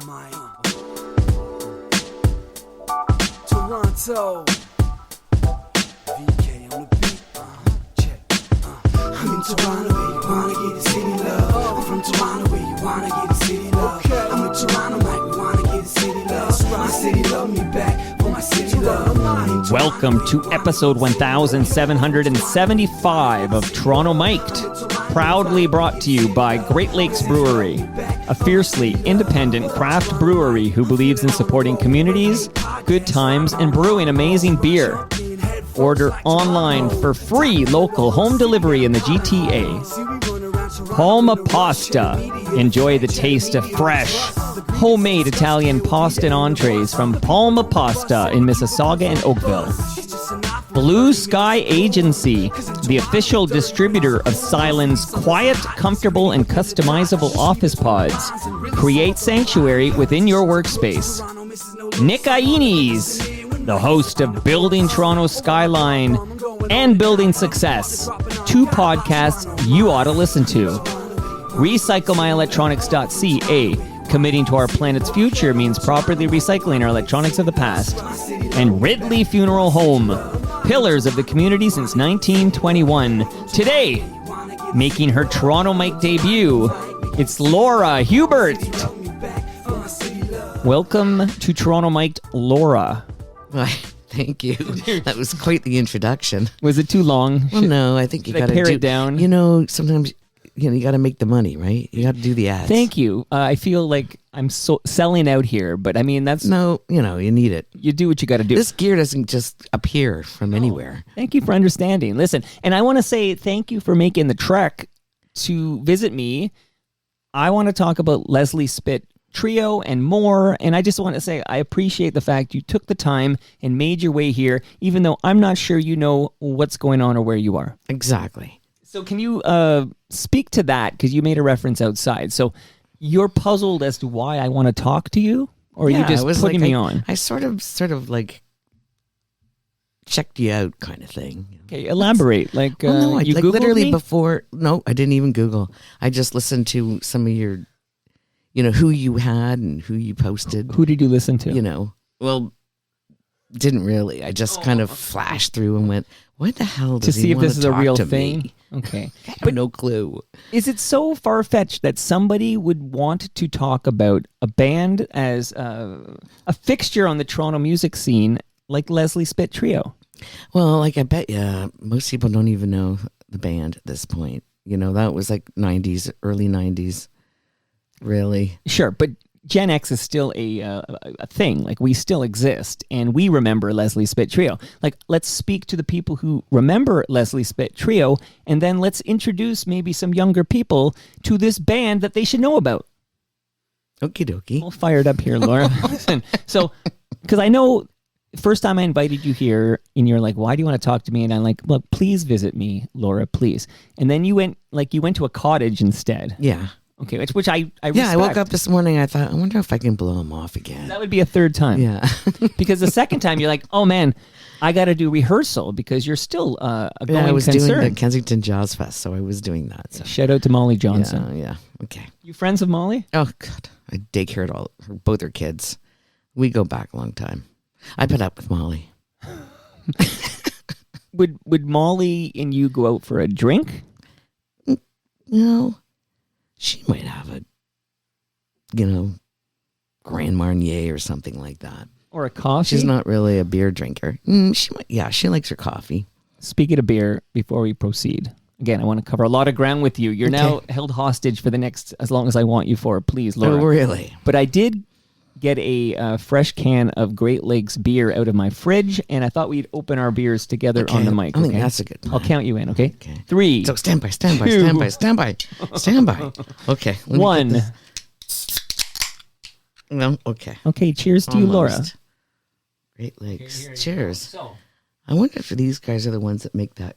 Toronto. VK on the beat. Check. I'm in Toronto where you wanna get the city love. I'm from Toronto where you wanna get the city love. I'm in Toronto like we wanna get the city love. My city love me back for my city love. Welcome to episode 1775 of Toronto Mic'd, proudly brought to you by Great Lakes Brewery, a fiercely independent craft brewery who believes in supporting communities, good times, and brewing amazing beer. Order online for free local home delivery in the GTA. Palma Pasta. Enjoy the taste of fresh, homemade Italian pasta and entrees from Palma Pasta in Mississauga and Oakville. Blue Sky Agency, the official distributor of Silen's quiet, comfortable, and customizable office pods. Create sanctuary within your workspace. Nick Aini's, the host of Building Toronto Skyline and Building Success, two podcasts you ought to listen to. RecycleMyElectronics.ca, committing to our planet's future means properly recycling our electronics of the past. And Ridley Funeral Home, pillars of the community since 1921. Today, making her Toronto Mic debut, it's Laura Hubert. Welcome to Toronto Mic, Laura. Why, thank you. That was quite the introduction. Was it too long? Well, no, I think you got to pare it down. You know, sometimes you got to make the money, right? You got to do the ads. Thank you. I feel like I'm so selling out here, but I mean that's no. You know, you need it. You do what you got to do. This gear doesn't just appear from anywhere. Thank you for understanding. Listen, and I want to say thank you for making the trek to visit me. I want to talk about Leslie Spit Treeo and more, and I just want to say I appreciate the fact you took the time and made your way here, even though I'm not sure you know what's going on or where you are. Exactly. So can you speak to that, because you made a reference outside. So you're puzzled as to why I want to talk to you, or are you just putting me on? I sort of like checked you out kind of thing. Okay, elaborate. Like, no, you like Googled literally me? before. No, I didn't even Google. I just listened to some of your, you know, who you had and who you posted. Who did you listen to? You know, well, didn't really. I just kind of flashed through and went, what the hell does to he see if want this to is a talk real to thing. me? Okay, I have no clue. Is it so far-fetched that somebody would want to talk about a band as a fixture on the Toronto music scene like Leslie Spit Treeo? Well, like I bet you most people don't even know the band at this point. You know, that was like 90s, early 90s. Really? Sure, but Gen X is still a thing. Like, we still exist, and we remember Leslie Spit Treeo. Like, let's speak to the people who remember Leslie Spit Treeo, and then let's introduce maybe some younger people to this band that they should know about. Okie dokie. All fired up here, Laura. Listen, so, because I know first time I invited you here, and you're like, why do you want to talk to me? And I'm like, well, please visit me, Laura, please. And then you went to a cottage instead. Yeah. Okay, which I respect. Yeah, I woke up this morning, I thought, I wonder if I can blow him off again. That would be a third time. Yeah. Because the second time, you're like, oh man, I got to do rehearsal because you're still a going I was concern. doing the Kensington Jazz Fest, so I was doing that. So. Shout out to Molly Johnson. Yeah, okay. You friends of Molly? Oh, God. I daycared both her kids. We go back a long time. I put up with Molly. Would Molly and you go out for a drink? No. She might have a, Grand Marnier or something like that. Or a coffee? She's not really a beer drinker. She might. Yeah, she likes her coffee. Speaking of beer, before we proceed, again, I want to cover a lot of ground with you. You're now held hostage for the next, as long as I want you for, please, Laura. Oh, really? But I did get a fresh can of Great Lakes beer out of my fridge, and I thought we'd open our beers together on the mic. I think that's a good plan. I'll count you in, okay? 3. So stand by. Okay. 1. No, okay. Okay, cheers to you, Laura. Great Lakes. Cheers. I wonder if these guys are the ones that make that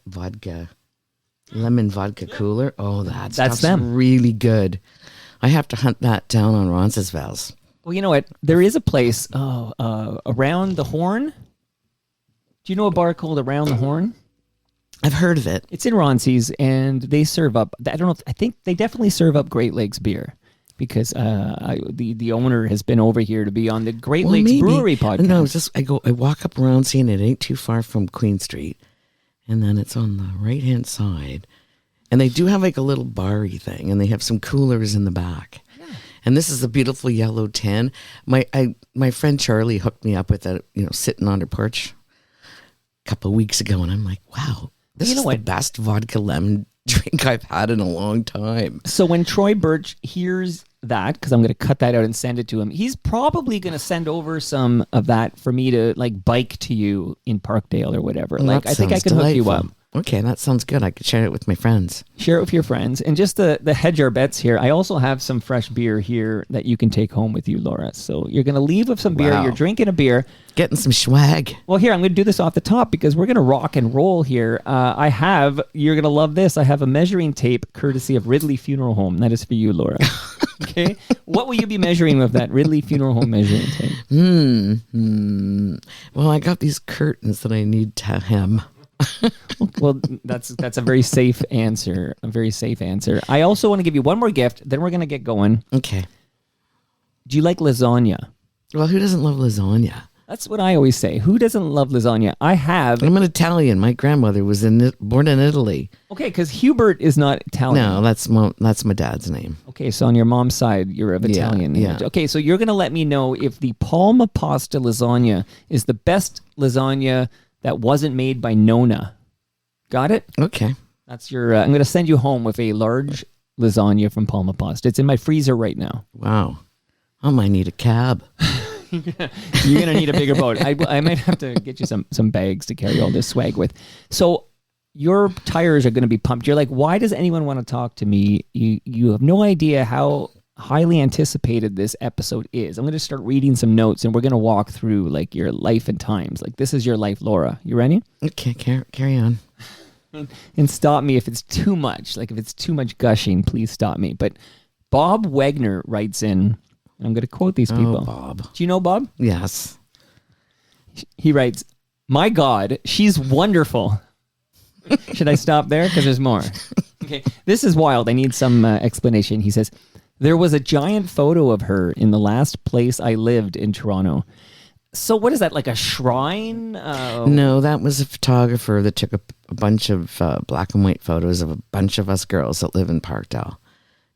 lemon vodka cooler. Oh, that's them. Really good. I have to hunt that down on Roncesvalles. Well, you know what? There is a place around the Horn. Do you know a bar called Around the Horn? I've heard of it. It's in Ronces, and they serve up, I think they definitely serve up Great Lakes beer. because the owner has been over here to be on the Great Lakes Brewery podcast. No, I walk up around seeing it ain't too far from Queen Street, and then it's on the right-hand side. And they do have like a little bar-y thing, and they have some coolers in the back. Yeah. And this is a beautiful yellow tin. My friend Charlie hooked me up with it, sitting on her porch a couple of weeks ago, and I'm like, wow, this is the best vodka lemon drink I've had in a long time. So when Troy Birch hears that, because I'm going to cut that out and send it to him, he's probably going to send over some of that for me to like bike to you in Parkdale or whatever. Well, I think I can hook you up. Okay, that sounds good. I could share it with my friends. Share it with your friends. And just the hedge our bets here, I also have some fresh beer here that you can take home with you, Laura. So you're going to leave with some beer. Wow. You're drinking a beer. Getting some swag. Well, here, I'm going to do this off the top because we're going to rock and roll here. You're going to love this. I have a measuring tape courtesy of Ridley Funeral Home. That is for you, Laura. Okay. What will you be measuring with that Ridley Funeral Home measuring tape? Well, I got these curtains that I need to hem. Well, that's a very safe answer. A very safe answer. I also want to give you one more gift. Then we're going to get going. Okay. Do you like lasagna? Well, who doesn't love lasagna? That's what I always say. Who doesn't love lasagna? I'm an Italian. My grandmother was born in Italy. Okay, because Hubert is not Italian. No, that's my dad's name. Okay, so on your mom's side, you're of Italian. Yeah. Okay, so you're going to let me know if the Palma Pasta lasagna is the best lasagna that wasn't made by Nona. Got it? Okay. That's your. I'm going to send you home with a large lasagna from Palma Pasta. It's in my freezer right now. Wow. I might need a cab. You're going to need a bigger boat. I might have to get you some bags to carry all this swag with. So your tires are going to be pumped. You're like, why does anyone want to talk to me? You have no idea how highly anticipated this episode is. I'm going to start reading some notes and we're going to walk through like your life and times. Like this is your life, Laura. You ready? Okay, carry on. And stop me if it's too much. Like if it's too much gushing, please stop me. But Bob Wagner writes in, I'm going to quote these people. Oh, Bob. Do you know Bob? Yes. He writes, "My God, she's wonderful." Should I stop there? Because there's more. Okay, this is wild. I need some explanation. He says, "There was a giant photo of her in the last place I lived in Toronto." So what is that, like a shrine? No, that was a photographer that took a bunch of black and white photos of a bunch of us girls that live in Parkdale.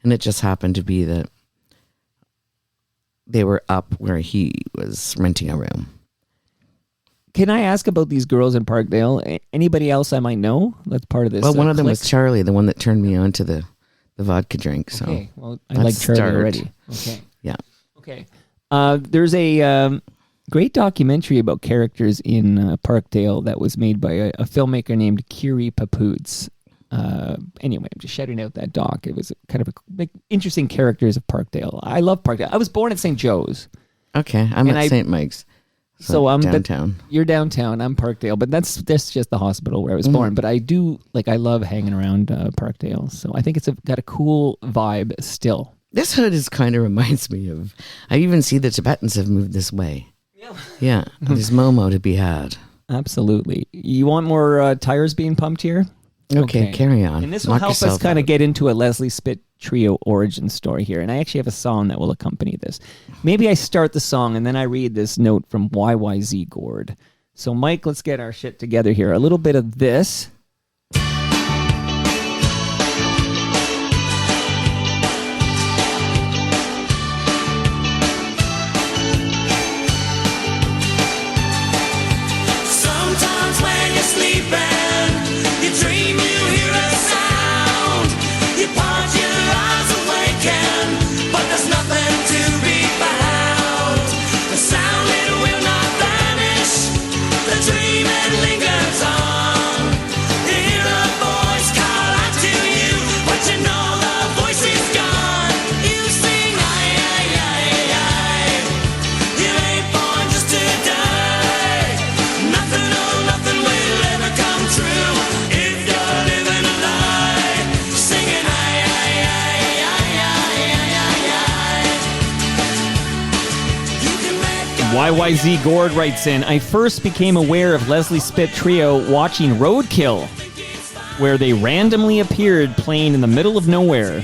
And it just happened to be that they were up where he was renting a room. Can I ask about these girls in Parkdale? Anybody else I might know that's part of this? Well, one of them was Charlie, the one that turned me on to the vodka drink. So okay, well, I like Charlie already. Okay. Yeah. Okay. There's a great documentary about characters in Parkdale that was made by a filmmaker named Kiri Papoots. Anyway, I'm just shouting out that doc. It was kind of interesting characters of Parkdale. I love Parkdale. I was born at St. Joe's. Okay, I'm at St. Mike's. So I'm downtown. You're downtown. I'm Parkdale, but that's just the hospital where I was born. But I love hanging around Parkdale. So I think it's got a cool vibe still. This hood kind of reminds me of. I even see the Tibetans have moved this way. Yeah, there's Momo to be had. Absolutely. You want more tires being pumped here? Okay, carry on. And this will help us kind of get into a Leslie Spit Treeo origin story here. And I actually have a song that will accompany this. Maybe I start the song and then I read this note from YYZ Gord. So, Mike, let's get our shit together here. A little bit of this. YYZ Gord writes in, "I first became aware of Leslie Spit Treeo watching Roadkill, where they randomly appeared playing in the middle of nowhere.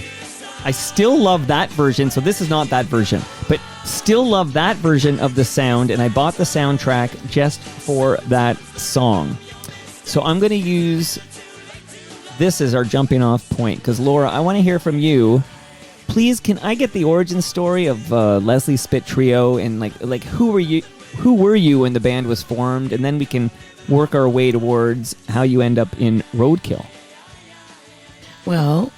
I still love that version. So this is not that version, but still love that version of the sound. And I bought the soundtrack just for that song. So I'm going to use this as our jumping off point. Because Laura, I want to hear from you. Please, can I get the origin story of Leslie Spit Treeo and like who were you when the band was formed, and then we can work our way towards how you end up in Roadkill. Well,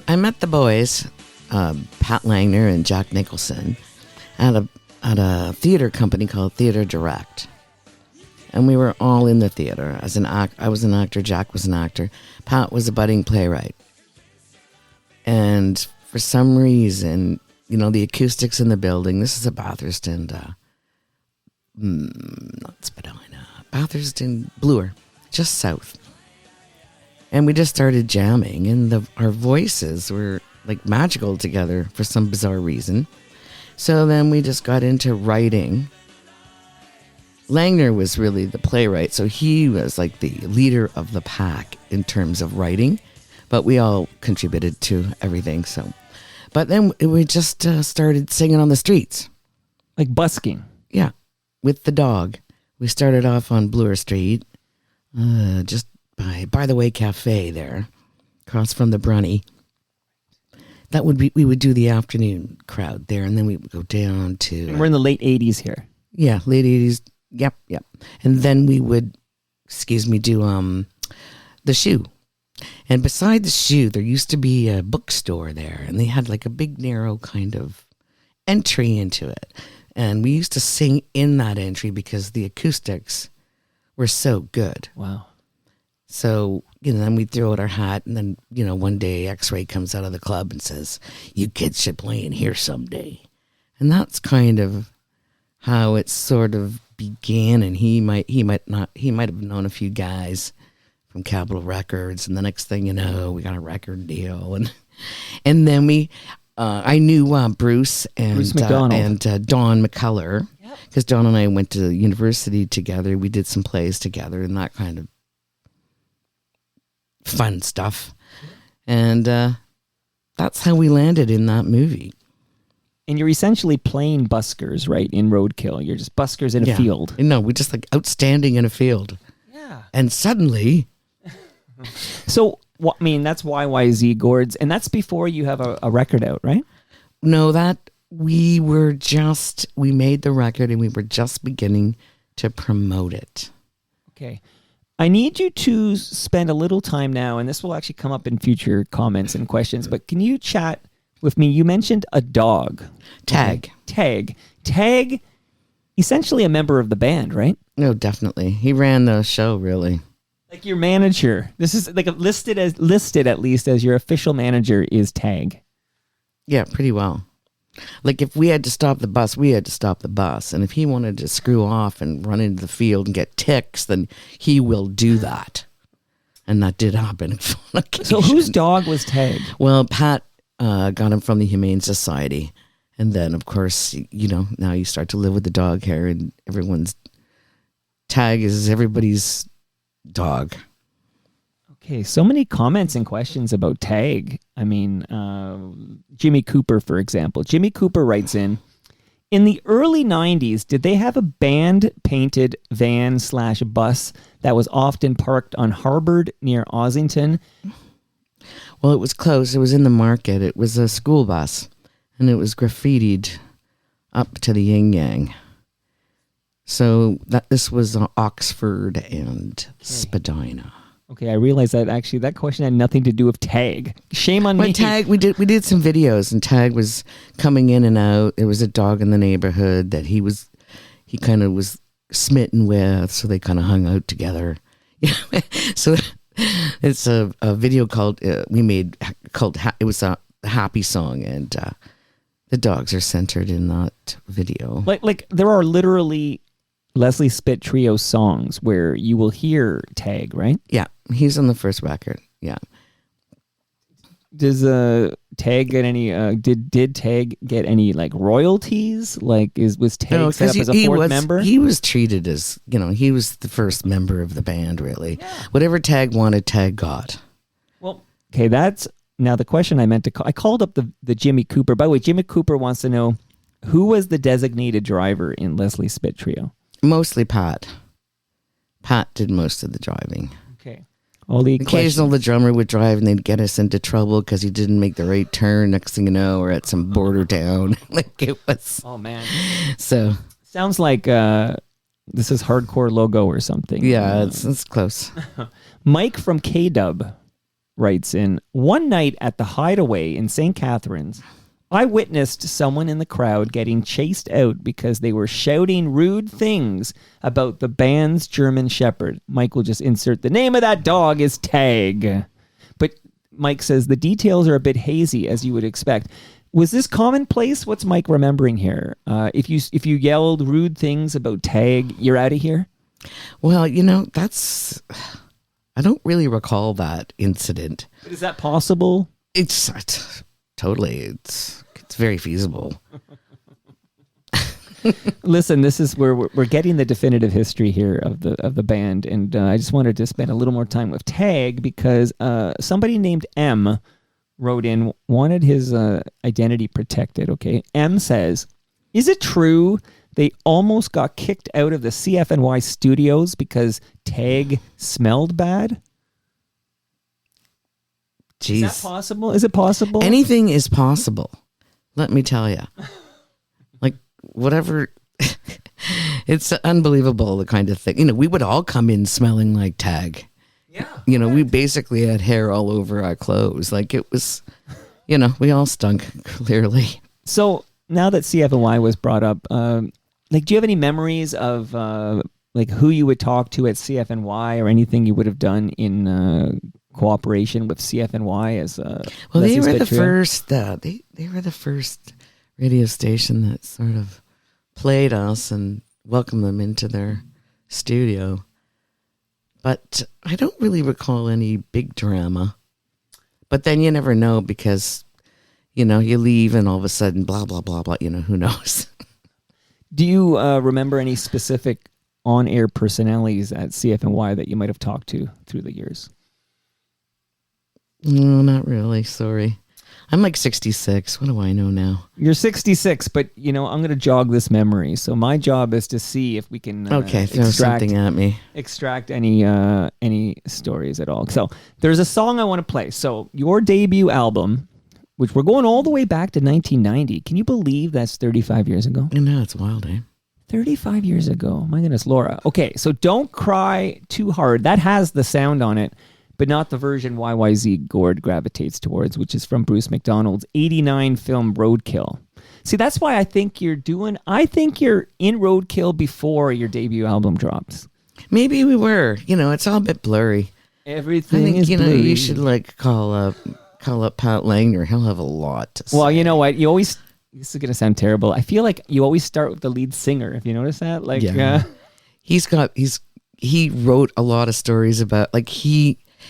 I met the boys, Pat Langner and Jack Nicholson, at a theater company called Theater Direct, and we were all in the theater. I was an actor, Jack was an actor, Pat was a budding playwright, and for some reason, the acoustics in the building. This is a Bathurst and not Spadina, Bathurst and Bloor, just south. And we just started jamming, and our voices were like magical together for some bizarre reason. So then we just got into writing. Langner was really the playwright, so he was like the leader of the pack in terms of writing, but we all contributed to everything. So, but then we just started singing on the streets, like busking. Yeah, with the dog. We started off on Bloor Street, just by the Way Cafe there, across from the Brunny. We would do the afternoon crowd there, and then we would go down to. And we're in the late 80s here. Yeah, late 80s. Yep. And then we would, do the Shoe. And beside the Shoe, there used to be a bookstore there, and they had like a big narrow kind of entry into it. And we used to sing in that entry because the acoustics were so good. Wow. So, then we throw out our hat, and then, one day X-Ray comes out of the club and says, "You kids should play in here someday." And that's kind of how it sort of began. And he might have known a few guys from Capitol Records, and the next thing you know, we got a record deal. And then I knew Bruce McDonald and Don McCuller, because Don and I went to university together. We did some plays together and that kind of fun stuff. And that's how we landed in that movie. And you're essentially playing buskers, right, in Roadkill. You're just buskers in a field. No, we're just like outstanding in a field. Yeah. And suddenly... So, that's YYZ Gourds, and that's before you have a record out, right? No, we made the record and we were just beginning to promote it. Okay. I need you to spend a little time now, and this will actually come up in future comments and questions, but can you chat with me? You mentioned a dog. Tag. Okay. Tag, essentially a member of the band, right? No, definitely. He ran the show, really. Like your manager. This is like listed at least as your official manager is Tag. Yeah, pretty well. Like if we had to stop the bus, we had to stop the bus. And if he wanted to screw off and run into the field and get ticks, then he will do that. And that did happen. So whose dog was Tag? Well, Pat got him from the Humane Society. And then, of course, now you start to live with the dog hair, and Tag is everybody's dog. Okay, so many comments and questions about Tag. Jimmy Cooper, for example. Jimmy Cooper writes in the early 90s, did they have a band-painted van/bus that was often parked on Harvard near Ossington? Well, it was close. It was in the market. It was a school bus, and it was graffitied up to the yin-yang. So this was Oxford and Spadina. Okay, I realized that actually that question had nothing to do with Tag. Shame on me. Tag, we did some videos, and Tag was coming in and out. There was a dog in the neighborhood that he kind of was smitten with, so they kind of hung out together. So it's a video called it was a happy song, and the dogs are centered in that video. Like there are literally Leslie Spit Treeo songs where you will hear Tag, right? Yeah, he's on the first record. Yeah. Does Tag get any? Did Tag get any like royalties? Like, was Tag set up as a fourth member? He was treated as he was the first member of the band. Really, whatever Tag wanted, Tag got. Well, okay, that's Now, the question I meant to call, I called up the Jimmy Cooper. By the way, Jimmy Cooper wants to know, who was the designated driver in Leslie Spit Treeo? Mostly Pat. Pat did most of the driving. Okay. All the Occasional the drummer would drive and they'd get us into trouble because he didn't make the right turn. Next thing you know, we're at some border town. Like it was. Oh, man. So. Sounds like this is Hardcore Logo or something. Yeah, it's close. Mike from K-Dub writes in, one night at the Hideaway in St. Catharines, I witnessed someone in the crowd getting chased out because they were shouting rude things about the band's German Shepherd. Mike will just insert the name of that dog is Tag. But Mike says the details are a bit hazy, as you would expect. Was this commonplace? What's Mike remembering here? If you yelled rude things about Tag, you're out of here? Well, that's... I don't really recall that incident. But is that possible? It's totally. It's very feasible. Listen, this is where we're getting the definitive history here of the band, and I just wanted to spend a little more time with Tag because somebody named M wrote in, wanted his identity protected. Okay, M says, "Is it true they almost got kicked out of the CFNY studios because Tag smelled bad?" Jeez. Is that possible? Is it possible? Anything is possible. Let me tell you. Like, whatever. It's unbelievable, the kind of thing. We would all come in smelling like Tag. Yeah. We basically had hair all over our clothes. Like, it was, we all stunk, clearly. So, now that CFNY was brought up, do you have any memories of, who you would talk to at CFNY or anything you would have done in cooperation with CFNY as they were the first. They were the first radio station that sort of played us and welcomed them into their studio. But I don't really recall any big drama. But then you never know because, you leave and all of a sudden, blah blah blah blah. Who knows? Do you remember any specific on-air personalities at CFNY that you might have talked to through the years? No, not really. Sorry. I'm like 66. What do I know now? You're 66, but, I'm going to jog this memory. So my job is to see if we can throw something at me. Extract any stories at all. So there's a song I want to play. So your debut album, which we're going all the way back to 1990. Can you believe that's 35 years ago? I know, it's wild, eh? 35 years ago. My goodness, Laura. Okay, so Don't Cry Too Hard. That has the sound on it, but not the version YYZ Gord gravitates towards, which is from Bruce McDonald's 89 film Roadkill. See, that's why I think you're in Roadkill before your debut album drops. Maybe we were. It's all a bit blurry. Everything is blurry. You should call up Pat Langner. He'll have a lot to say. Well, you know what? This is going to sound terrible. I feel like you always start with the lead singer. If you notice that, he wrote a lot of stories about,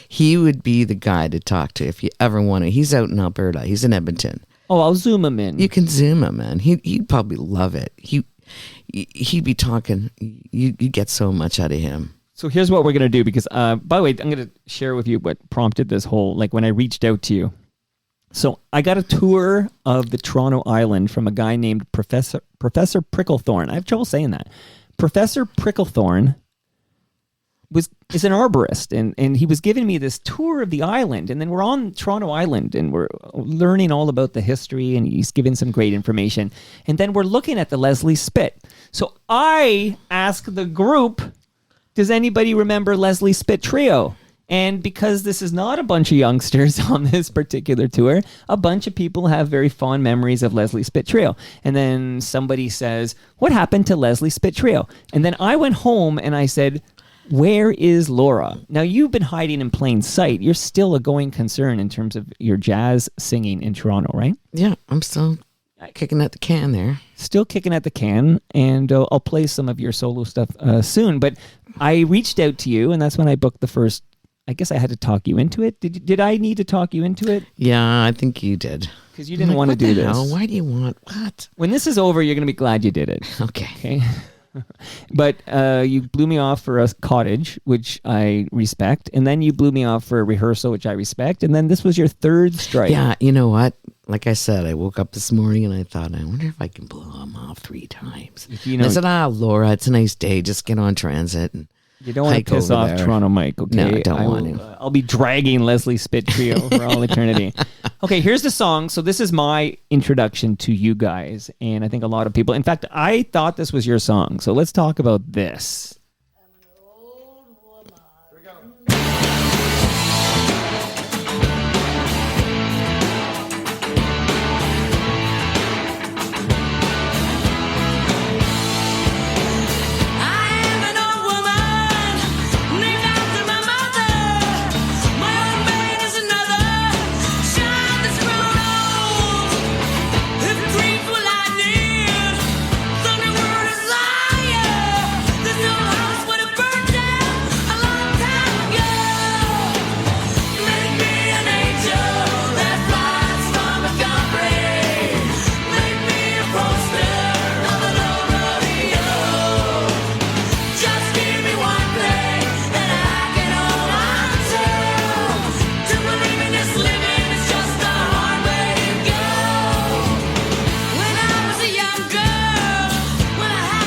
he would be the guy to talk to if you ever want to. He's out in Alberta. He's in Edmonton. Oh, I'll Zoom him in. You can Zoom him, man. He'd probably love it. He'd be talking. You get so much out of him. So here's what we're going to do because, by the way, I'm going to share with you what prompted this whole, when I reached out to you. So I got a tour of the Toronto Island from a guy named Professor Pricklethorne. I have trouble saying that. Professor Pricklethorne is an arborist, and he was giving me this tour of the island, and then we're on Toronto Island, and we're learning all about the history, and he's giving some great information, and then we're looking at the Leslie Spit. So I asked the group, does anybody remember Leslie Spit Treeo? And because this is not a bunch of youngsters on this particular tour, a bunch of people have very fond memories of Leslie Spit Treeo. And then somebody says, what happened to Leslie Spit Treeo? And then I went home and I said, where is Laura? Now, you've been hiding in plain sight. You're still a going concern in terms of your jazz singing in Toronto, right? Yeah, I'm still kicking at the can there. Still kicking at the can, and I'll play some of your solo stuff soon. But I reached out to you, and that's when I booked the first. I guess I had to talk you into it. Did I need to talk you into it? Yeah, I think you did. Because you didn't want to do this. Hell? Why do you want what? When this is over, you're going to be glad you did it. Okay. But you blew me off for a cottage, which I respect. And then you blew me off for a rehearsal, which I respect. And then this was your third strike. Yeah, you know what? Like I said, I woke up this morning and I thought, I wonder if I can blow them off 3 times. You know, I said, Laura, it's a nice day. Just get on transit and you don't want to piss off Toronto Mike, okay? No, I don't want to. I'll be dragging Leslie Spit Treeo for all eternity. Okay, here's the song. So this is my introduction to you guys, and I think a lot of people. In fact, I thought this was your song. So let's talk about this.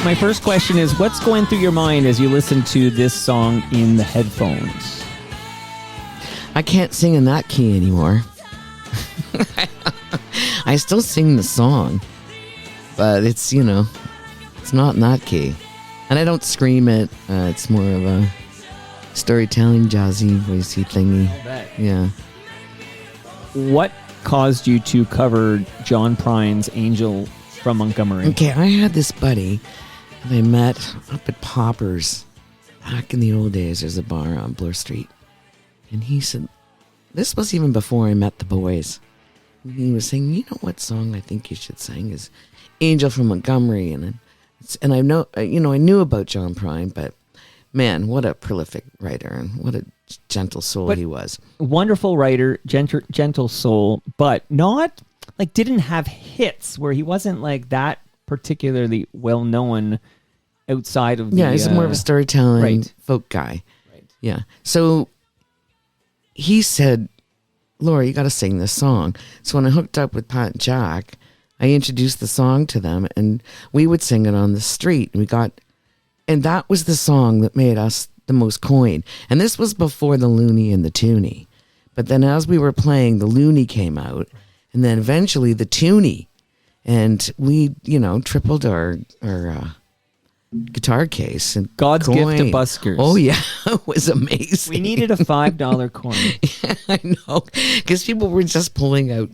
My first question is, what's going through your mind as you listen to this song in the headphones? I can't sing in that key anymore. I still sing the song, but it's, it's not in that key. And I don't scream it. It's more of a storytelling, jazzy, voicey thingy. Yeah. What caused you to cover John Prine's Angel from Montgomery? Okay, I had this buddy that I met up at Popper's back in the old days. There's a bar on Bloor Street. And he said, this was even before I met the boys. And he was saying, you know what song I think you should sing is Angel from Montgomery. And I know, I knew about John Prine, but man, what a prolific writer and what a gentle soul he was. Wonderful writer, gentle soul, but not didn't have hits where he wasn't like that particularly well known outside of the, he's more of a storytelling folk guy. Right. Yeah. So he said, Laura, you got to sing this song. So when I hooked up with Pat and Jack, I introduced the song to them and we would sing it on the street. And that was the song that made us the most coin. And this was before the Looney and the Toonie. But then as we were playing, the Looney came out and then eventually the Toonie. And we, tripled our guitar case. And God's coin. gift to buskers. Oh, yeah. It was amazing. We needed a $5 coin. Yeah, I know. Because people were just pulling out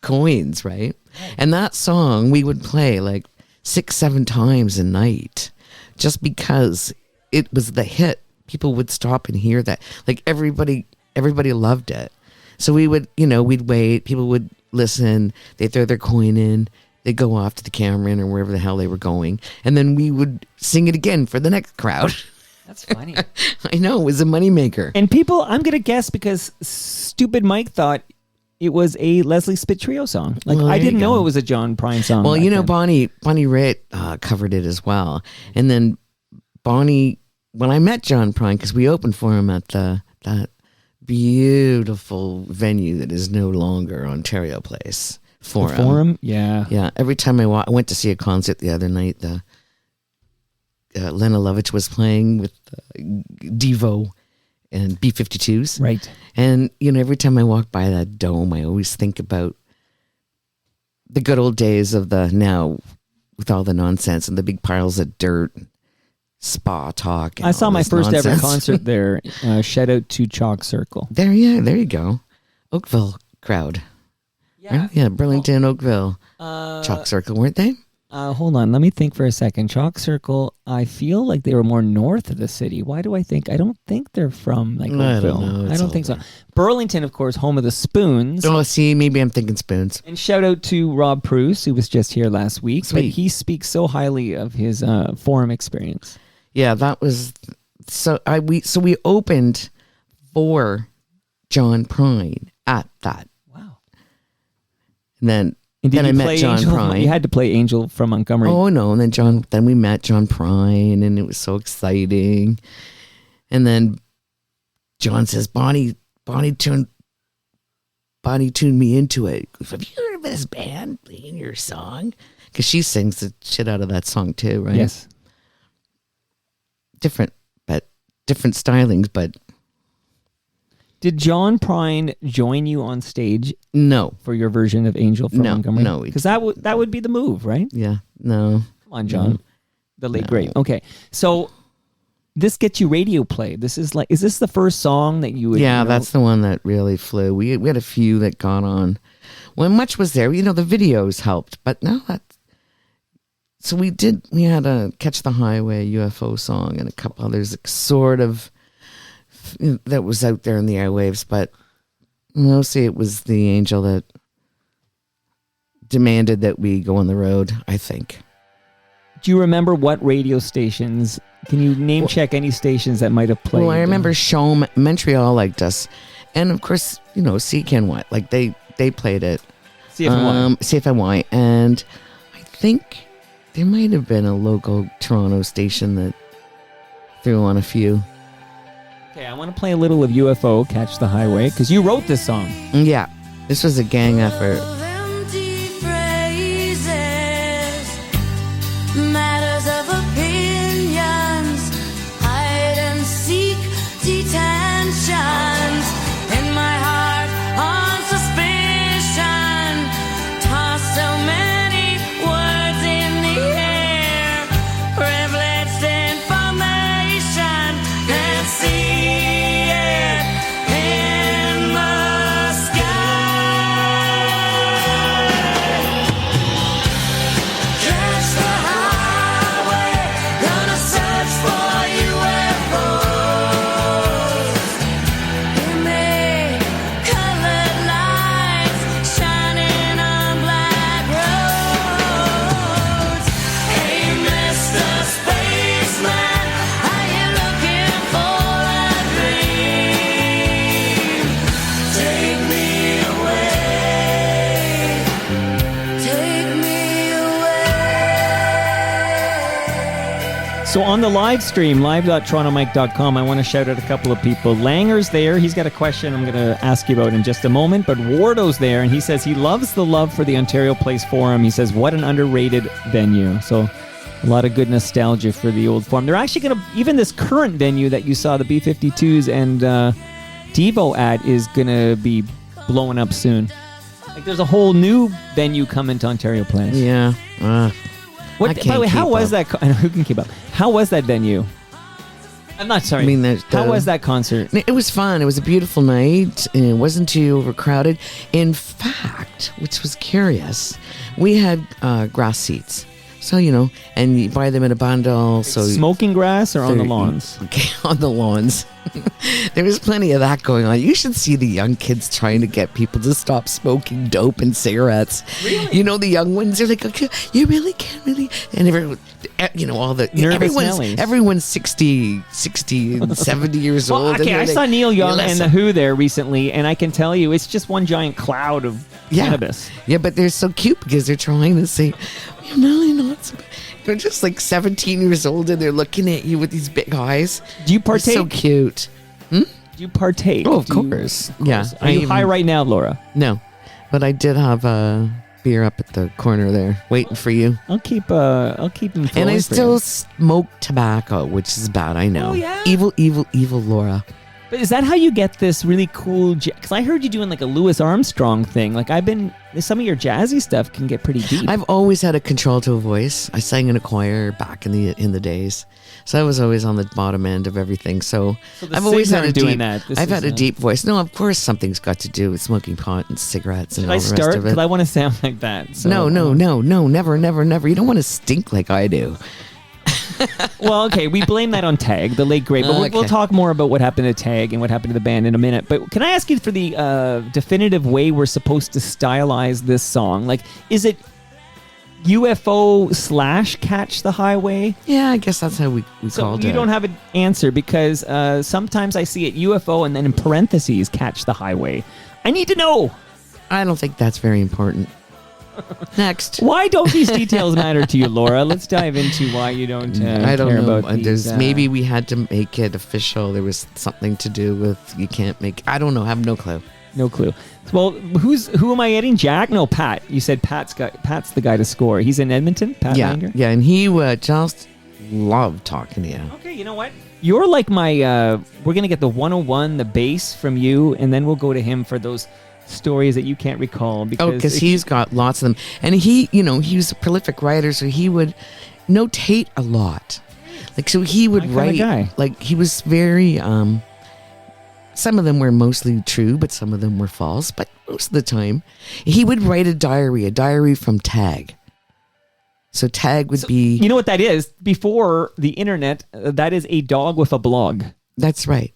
coins, right? And that song we would play 6-7 times a night just because it was the hit. People would stop and hear that. Everybody loved it. So we would, we'd wait. People would listen. They'd throw their coin in. They'd go off to the Cameron or wherever the hell they were going. And then we would sing it again for the next crowd. That's funny. I know. It was a moneymaker. And people, I'm going to guess because stupid Mike thought it was a Leslie Spit Treeo song. I didn't know it was a John Prine song. Well, Bonnie Raitt covered it as well. And then Bonnie, when I met John Prine, because we opened for him at that beautiful venue that is no longer Ontario Place. Forum? Yeah. Yeah. Every time I went to see a concert the other night, Lena Lovitch was playing with Devo and B-52s. Right. And, every time I walk by that dome, I always think about the good old days of the now with all the nonsense and the big piles of dirt, spa talk. And I saw my first nonsense. ever concert there. Shout out to Chalk Circle. There you go. Oakville crowd. Yeah. Right? Yeah, Burlington, Oakville. Chalk Circle, weren't they? Hold on, let me think for a second. Chalk Circle, I feel like they were more north of the city. Why do I think? I don't think they're from Oakville. I don't think so. Burlington, of course, home of the Spoons. Oh, see, maybe I'm thinking Spoons. And shout out to Rob Pruce, who was just here last week. Sweet. But he speaks so highly of his forum experience. Yeah, that was so. We opened for John Prine at that. Wow. And then And did Then you I met play John Angel? Prine. You had to play Angel from Montgomery. Oh no! And then we met John Prine, and it was so exciting. And then John says, Bonnie tuned me into it. Have you heard of this band playing your song? Because she sings the shit out of that song too, right? Yes. Different stylings, but Did John Prine join you on stage no. for your version of Angel from Montgomery? No. Because that would be the move, right? Yeah, no. Come on, John. No. The late No. great. Okay. So this gets you radio play. Is this the first song that you would Yeah, that's the one that really flew. We had a few that got on. Well, much was there. The videos helped, but now that. So we had a Catch the Highway UFO song and a couple others that sort of that was out there in the airwaves, but mostly it was the Angel that demanded that we go on the road, I think. Do you remember what radio stations? Can you name check any stations that might have played? Well, I remember Shom, Montreal liked us. And of course, CKNY, like they played it. CFNY. CFNY. And I think there might have been a local Toronto station that threw on a few. Okay, I want to play a little of UFO, Catch the Highway, because you wrote this song. Yeah, this was a gang effort. Empty phrases, matters of opinions, hide and seek detentions. In my heart, on suspicion, toss so many words in the air, privileged information, and see it in the sky. Catch the highway, gonna search for UFOs. In the colored lights shining on black roads. Hey, Mr. Spaceman, are you looking for a dream? Take me away. Take me away. So on the live stream, live.torontomike.com, I want to shout out a couple of people. Langer's there. He's got a question I'm going to ask you about in just a moment. But Wardo's there, and he says he loves the love for the Ontario Place Forum. He says, what an underrated venue. So a lot of good nostalgia for the old forum. They're actually going to, even this current venue that you saw, the B-52s and Devo at, is going to be blowing up soon. Like there's a whole new venue coming to Ontario Place. Yeah. I By can't the way, how keep was up. that? Who can keep up? How was that venue? I'm not sorry. I mean, how was that concert? It was fun. It was a beautiful night, and it wasn't too overcrowded. In fact, which was curious, we had grass seats. So, and you buy them in a bundle. So Smoking grass or on the They're- lawns? Okay, on the lawns. There was plenty of that going on. You should see the young kids trying to get people to stop smoking dope and cigarettes. Really? The young ones are like, okay, you really can't really. And everyone, all the Nervous Nellies. everyone's 60 and 70 years Well, old. okay, and I they're saw like, Neil Young "Listen." and The Who there recently, and I can tell you, it's just one giant cloud of cannabis. Yeah, but they're so cute because they're trying to say, "You're really not." They're just like 17 years old, and they're looking at you with these big eyes. Do you They're partake? so cute. Do you partake? Oh, of Do you- course. Yeah. Are you high right now, Laura? No, but I did have a beer up at the corner there, waiting for you. I'll keep them And flowing I for still you. smoke tobacco, which is bad. I know. Oh, yeah? Evil, evil, evil, Laura. But is that how you get this really cool? Because I heard you doing like a Louis Armstrong thing. Like some of your jazzy stuff can get pretty deep. I've always had a contralto voice. I sang in a choir back in the days, so I was always on the bottom end of everything. So, the I've always Sigs had a aren't doing deep. that. This I've is had a a- deep voice. No, of course something's got to do with smoking pot and cigarettes and Should all I the start? rest of Because it. I want to sound like that. So, No, never, never, never. You don't want to stink like I do. Well, okay, we blame that on Tag, the late great, but we'll Okay. talk more about what happened to Tag and what happened to the band in a minute. But can I ask you for the definitive way we're supposed to stylize this song? Like, is it UFO / Catch the Highway? Yeah, I guess that's how we So called it. you don't have an answer because sometimes I see it UFO and then in parentheses Catch the Highway. I need to know. I don't think that's very important. Next. Why don't these details matter to you, Laura? Let's dive into why you don't I don't care know. about these. Maybe we had to make it official. There was something to do with you can't make. I don't know. I have no clue. No clue. Well, who am I getting? Jack? No, Pat. You said Pat's the guy to score. He's in Edmonton. Pat Langer? Yeah, and he would just love talking to you. Okay, you know what? You're like my. We're gonna get the 101, the base from you, and then we'll go to him for those stories that you can't recall Because he's got lots of them, and he was a prolific writer, so he would notate a lot. Like, so he would My kinda write. guy. Like, he was very. Some of them were mostly true, but some of them were false. But most of the time, he would write a diary from Tag. So Tag would be. You know what that is? Before the internet, that is a dog with a blog. That's right.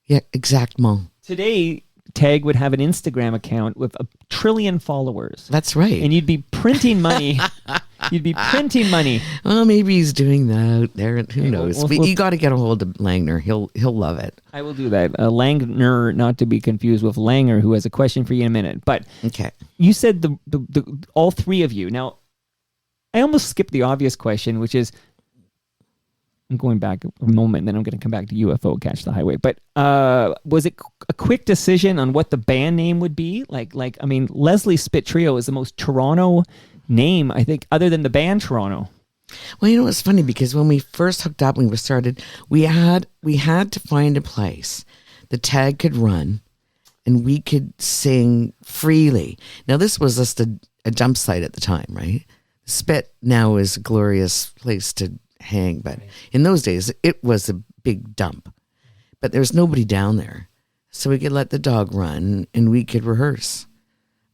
Yeah, exactement. Today, Tag would have an Instagram account with 1 trillion followers. That's right. And you'd be printing money. You'd be printing money. Well, maybe he's doing that. There, who knows? we'll- But you got to get a hold of Langner. He'll love it. I will do that. Langner, not to be confused with Langer, who has a question for you in a minute. But Okay. you said the all three of you. Now, I almost skipped the obvious question, which is, I'm going back a moment, then I'm going to come back to UFO Catch the Highway. But was it a quick decision on what the band name would be? Like I mean, Leslie Spit Treeo is the most Toronto name, I think, other than the band Toronto. Well, you know, it's funny because when we first hooked up, when we started, we had to find a place the Tag could run and we could sing freely. Now, this was just a dump site at the time, right? Spit now is a glorious place to hang, but in those days, it was a big dump. But there was nobody down there. So we could let the dog run and we could rehearse.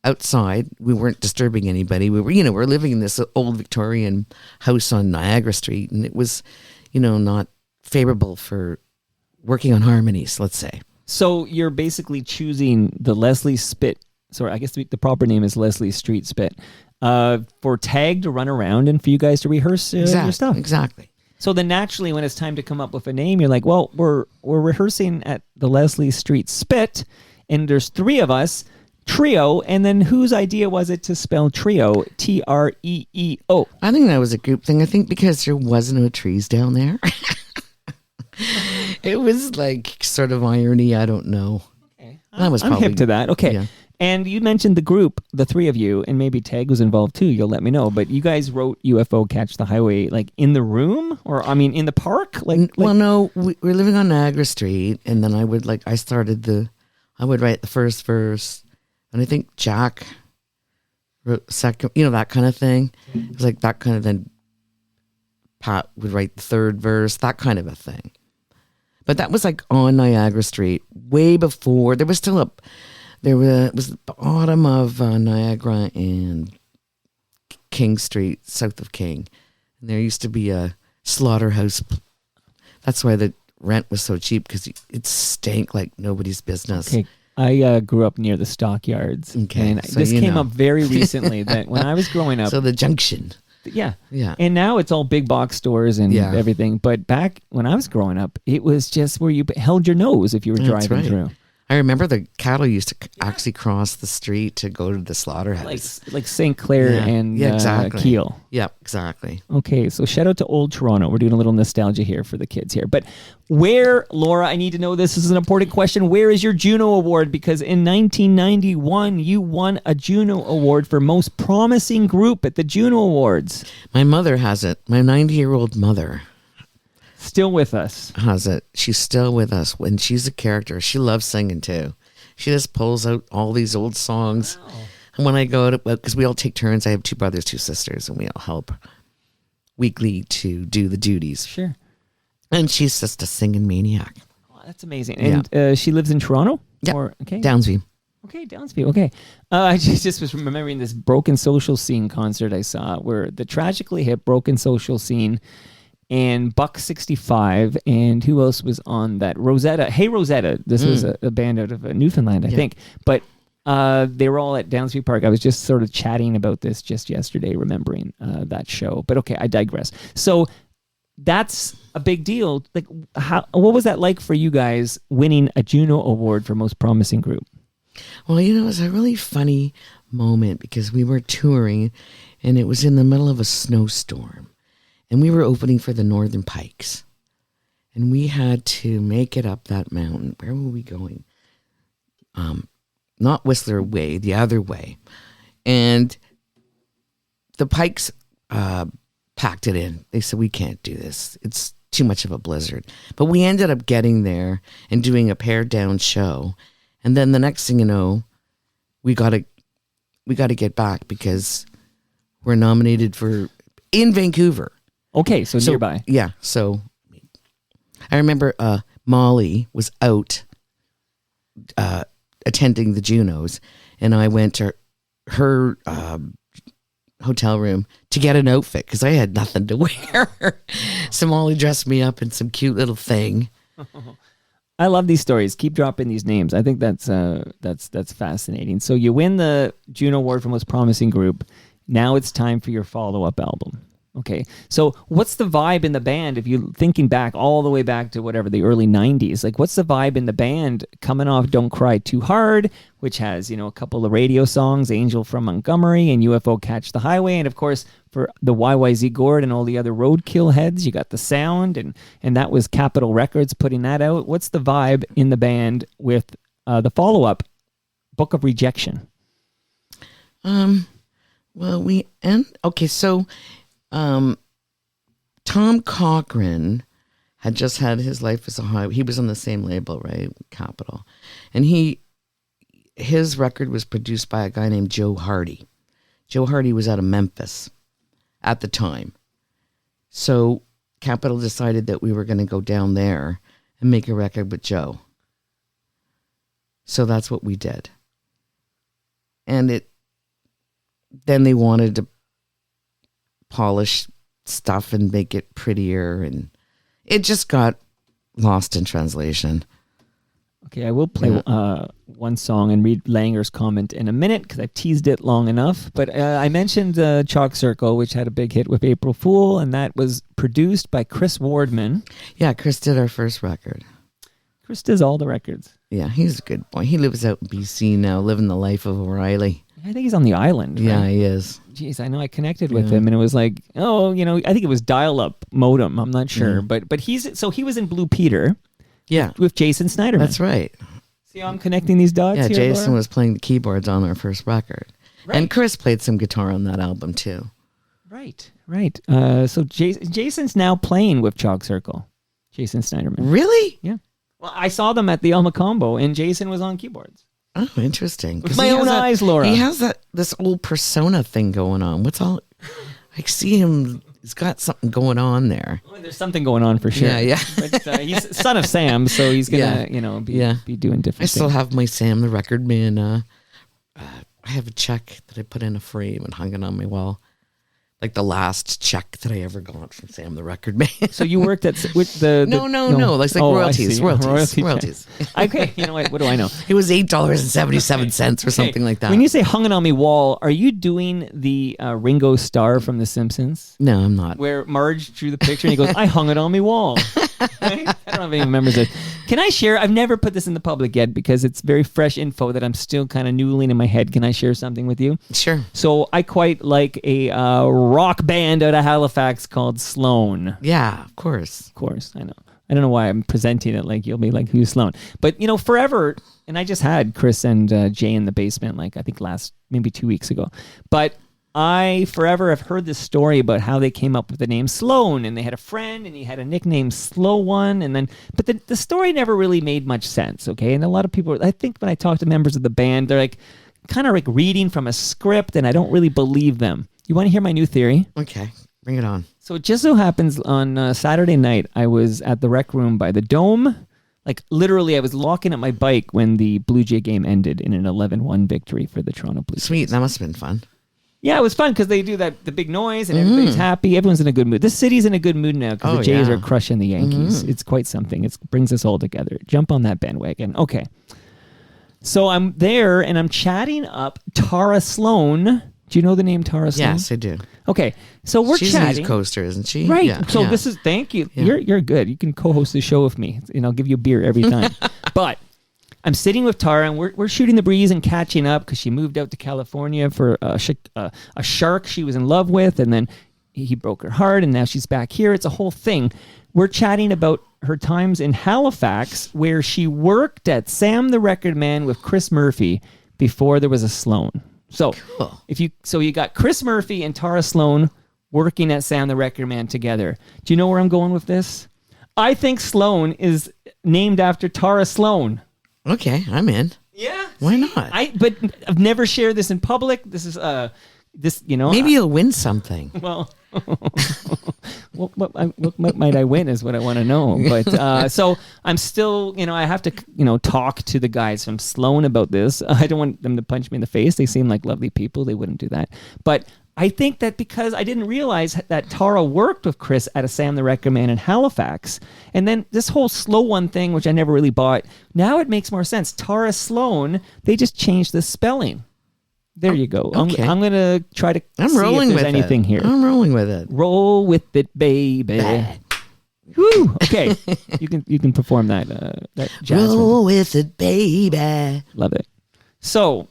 Outside, we weren't disturbing anybody. We were, we're living in this old Victorian house on Niagara Street, and it was, not favorable for working on harmonies, let's say. So you're basically choosing the Leslie Spit. Sorry, I guess the proper name is Leslie Street Spit. For Tag to run around and for you guys to rehearse your stuff. Exactly. So then naturally, when it's time to come up with a name, you're like, well, we're rehearsing at the Leslie Street Spit, and there's 3 of us. Trio, and then whose idea was it to spell trio? Treeo. I think that was a group thing. I think because there was no trees down there. It was like sort of irony. I don't know. Okay. That was I'm probably, hip to that. Okay. Yeah. And you mentioned the group, the 3 of you, and maybe Tag was involved too. You'll let me know. But you guys wrote UFO Catch the Highway like in the room, or I mean in the park? Well, no, we were living on Niagara Street, and then I would write the first verse. And I think Jack wrote second, that kind of thing. It was like that kind of, then Pat would write the third verse, that kind of a thing. But that was like on Niagara Street, way before, it was the bottom of Niagara and King Street, south of King. And there used to be a slaughterhouse. That's why the rent was so cheap, because it stank like nobody's business. Okay. I grew up near the stockyards. Okay, And so this you came know. up very recently that when I was growing up. So the junction. Yeah. Yeah. And now it's all big box stores and Yeah. everything. But back when I was growing up, it was just where you held your nose if you were That's driving right. through. I remember the cattle used to actually cross the street to go to the slaughterhouse. Like St. Clair Yeah. and Yeah, exactly. Kiel. Yeah, exactly. Okay, so shout out to Old Toronto. We're doing a little nostalgia here for the kids here. But where, Laura, I need to know this is an important question. Where is your Juno Award? Because in 1991, you won a Juno Award for Most Promising Group at the Juno Awards. My mother has it. My 90-year-old mother Still with us. has it. She's still with us. When she's a character, she loves singing too. She just pulls out all these old songs. Wow. And when I go to, because we all take turns, I have 2 brothers, 2 sisters, and we all help weekly to do the duties. Sure. And she's just a singing maniac. Oh, that's amazing. And she lives in Toronto? Yeah. Okay. Downsview. Okay, Downsview. Okay. I just was remembering this Broken Social Scene concert I saw where the Tragically Hip Broken Social Scene and Buck 65 and who else was on that? Rosetta. Hey, Rosetta. This was a band out of Newfoundland, I think. But they were all at Downsview Park. I was just sort of chatting about this just yesterday, remembering that show. But okay, I digress. So that's a big deal. Like, what was that like for you guys winning a Juno Award for Most Promising Group? Well, it was a really funny moment because we were touring and it was in the middle of a snowstorm and we were opening for the Northern Pikes and we had to make it up that mountain. Where were we going? Not Whistler Way, the other way. And the Pikes packed it in. They said, we can't do this. It's too much of a blizzard. But we ended up getting there and doing a pared down show. And then the next thing you know, we got to get back because we're nominated for in Vancouver. Okay, so nearby. Yeah. So I remember Molly was out attending the Junos, and I went to her hotel room to get an outfit because I had nothing to wear. So Molly dressed me up in some cute little thing. I love these stories. Keep dropping these names. I think that's fascinating. So you win the Juno Award for Most Promising Group. Now it's time for your follow-up album. Okay, so what's the vibe in the band? If you're thinking back all the way back to whatever, the early 90s, like what's the vibe in the band coming off Don't Cry Too Hard, which has, a couple of radio songs, Angel from Montgomery and UFO Catch the Highway. And of course, for the YYZ Gord and all the other Roadkill heads, you got The Sound, and that was Capitol Records putting that out. What's the vibe in the band with the follow-up, Book of Rejection? Tom Cochran had just had his Life as a Highway. He was on the same label, right? Capitol. And his record was produced by a guy named Joe Hardy. Joe Hardy was out of Memphis at the time. So Capitol decided that we were going to go down there and make a record with Joe. So that's what we did. And then they wanted to polish stuff and make it prettier, and it just got lost in translation. Okay, I will play one song and read Langer's comment in a minute because I've teased it long enough. But I mentioned Chalk Circle, which had a big hit with April Fool, and that was produced by Chris Wardman. Yeah, Chris did our first record. Chris does all the records. Yeah, he's a good boy. He lives out in BC now, living the life of O'Reilly. I think he's on the island. Yeah, right? He is. Jeez, I know I connected with him, and it was like, I think it was dial-up modem. I'm not sure, but he was in Blue Peter. Yeah, with Jason Snyderman. That's right. See how I'm connecting these dots? Yeah, here, Jason Laura? was playing the keyboards on our first record, right. And Chris played some guitar on that album too. Right. So Jason's now playing with Chalk Circle. Jason Snyderman. Really? Yeah. Well, I saw them at the Elma Combo, and Jason was on keyboards. Oh, interesting. With my own eyes, Laura. He has this old persona thing going on. I see him. He's got something going on there. Well, there's something going on for sure. Yeah. But he's son of Sam, so he's gonna, be doing different things. I still have my Sam the Record Man. I have a check that I put in a frame and hung it on my wall. Like the last check that I ever got from Sam the Record Man. So you worked with the No. Like royalties. Royalties. Okay, you know what do I know? It was $8.77 or something like that. When you say hung it on me wall, are you doing the Ringo Starr from The Simpsons? No, I'm not. Where Marge drew the picture and he goes, I hung it on me wall. Right? I don't know if anyone remembers it. Can I share? I've never put this in the public yet because it's very fresh info that I'm still kind of noodling in my head. Can I share something with you? Sure. So I quite like a rock band out of Halifax called Sloan. Yeah, of course. Of course, I know. I don't know why I'm presenting it like you'll be like, who's Sloan? But, forever, and I just had Chris and Jay in the basement, like I think maybe 2 weeks ago. But I forever have heard this story about how they came up with the name Sloan, and they had a friend, and he had a nickname Slow One, but the story never really made much sense, okay? And a lot of people, I think when I talk to members of the band, they're like, kind of like reading from a script, and I don't really believe them. You want to hear my new theory? Okay, bring it on. So it just so happens on Saturday night, I was at the rec room by the Dome. Like, literally, I was locking up my bike when the Blue Jay game ended in an 11-1 victory for the Toronto Blue Jays. Sweet, that must have been fun. Yeah, it was fun because they do the big noise and everybody's happy. Everyone's in a good mood. This city's in a good mood now because the Jays are crushing the Yankees. It's quite something. It brings us all together. Jump on that bandwagon. Okay. So I'm there and I'm chatting up Tara Sloan. Do you know the name Tara Sloan? Yes, I do. Okay, so we're She's chatting. She's an East Coaster, isn't she? Right. Yeah, so this is, thank you. Yeah. You're good. You can co-host the show with me and I'll give you a beer every time. But I'm sitting with Tara, and we're shooting the breeze and catching up because she moved out to California for a shark she was in love with, and then he broke her heart, and now she's back here. It's a whole thing. We're chatting about her times in Halifax, where she worked at Sam the Record Man with Chris Murphy before there was a Sloan. So Cool. you got Chris Murphy and Tara Sloan working at Sam the Record Man together. Do you know where I'm going with this? I think Sloan is named after Tara Sloan. Okay, I'm in. Yeah. Why not? But I've never shared this in public. This is Maybe you'll win something. Well, what might I win is what I want to know. But so I'm still, I have to, talk to the guys from Sloan about this. I don't want them to punch me in the face. They seem like lovely people. They wouldn't do that. But I think that because I didn't realize that Tara worked with Chris at a Sam the Record Man in Halifax, and then this whole Slow One thing, which I never really bought, now it makes more sense. Tara Sloan, they just changed the spelling. There you go. Okay. I'm going to try to I'm see rolling if there's with anything it. here. I'm rolling with it. Roll with it, baby. Woo! Okay, you can perform that jazz. Roll with it, baby. Love it. So,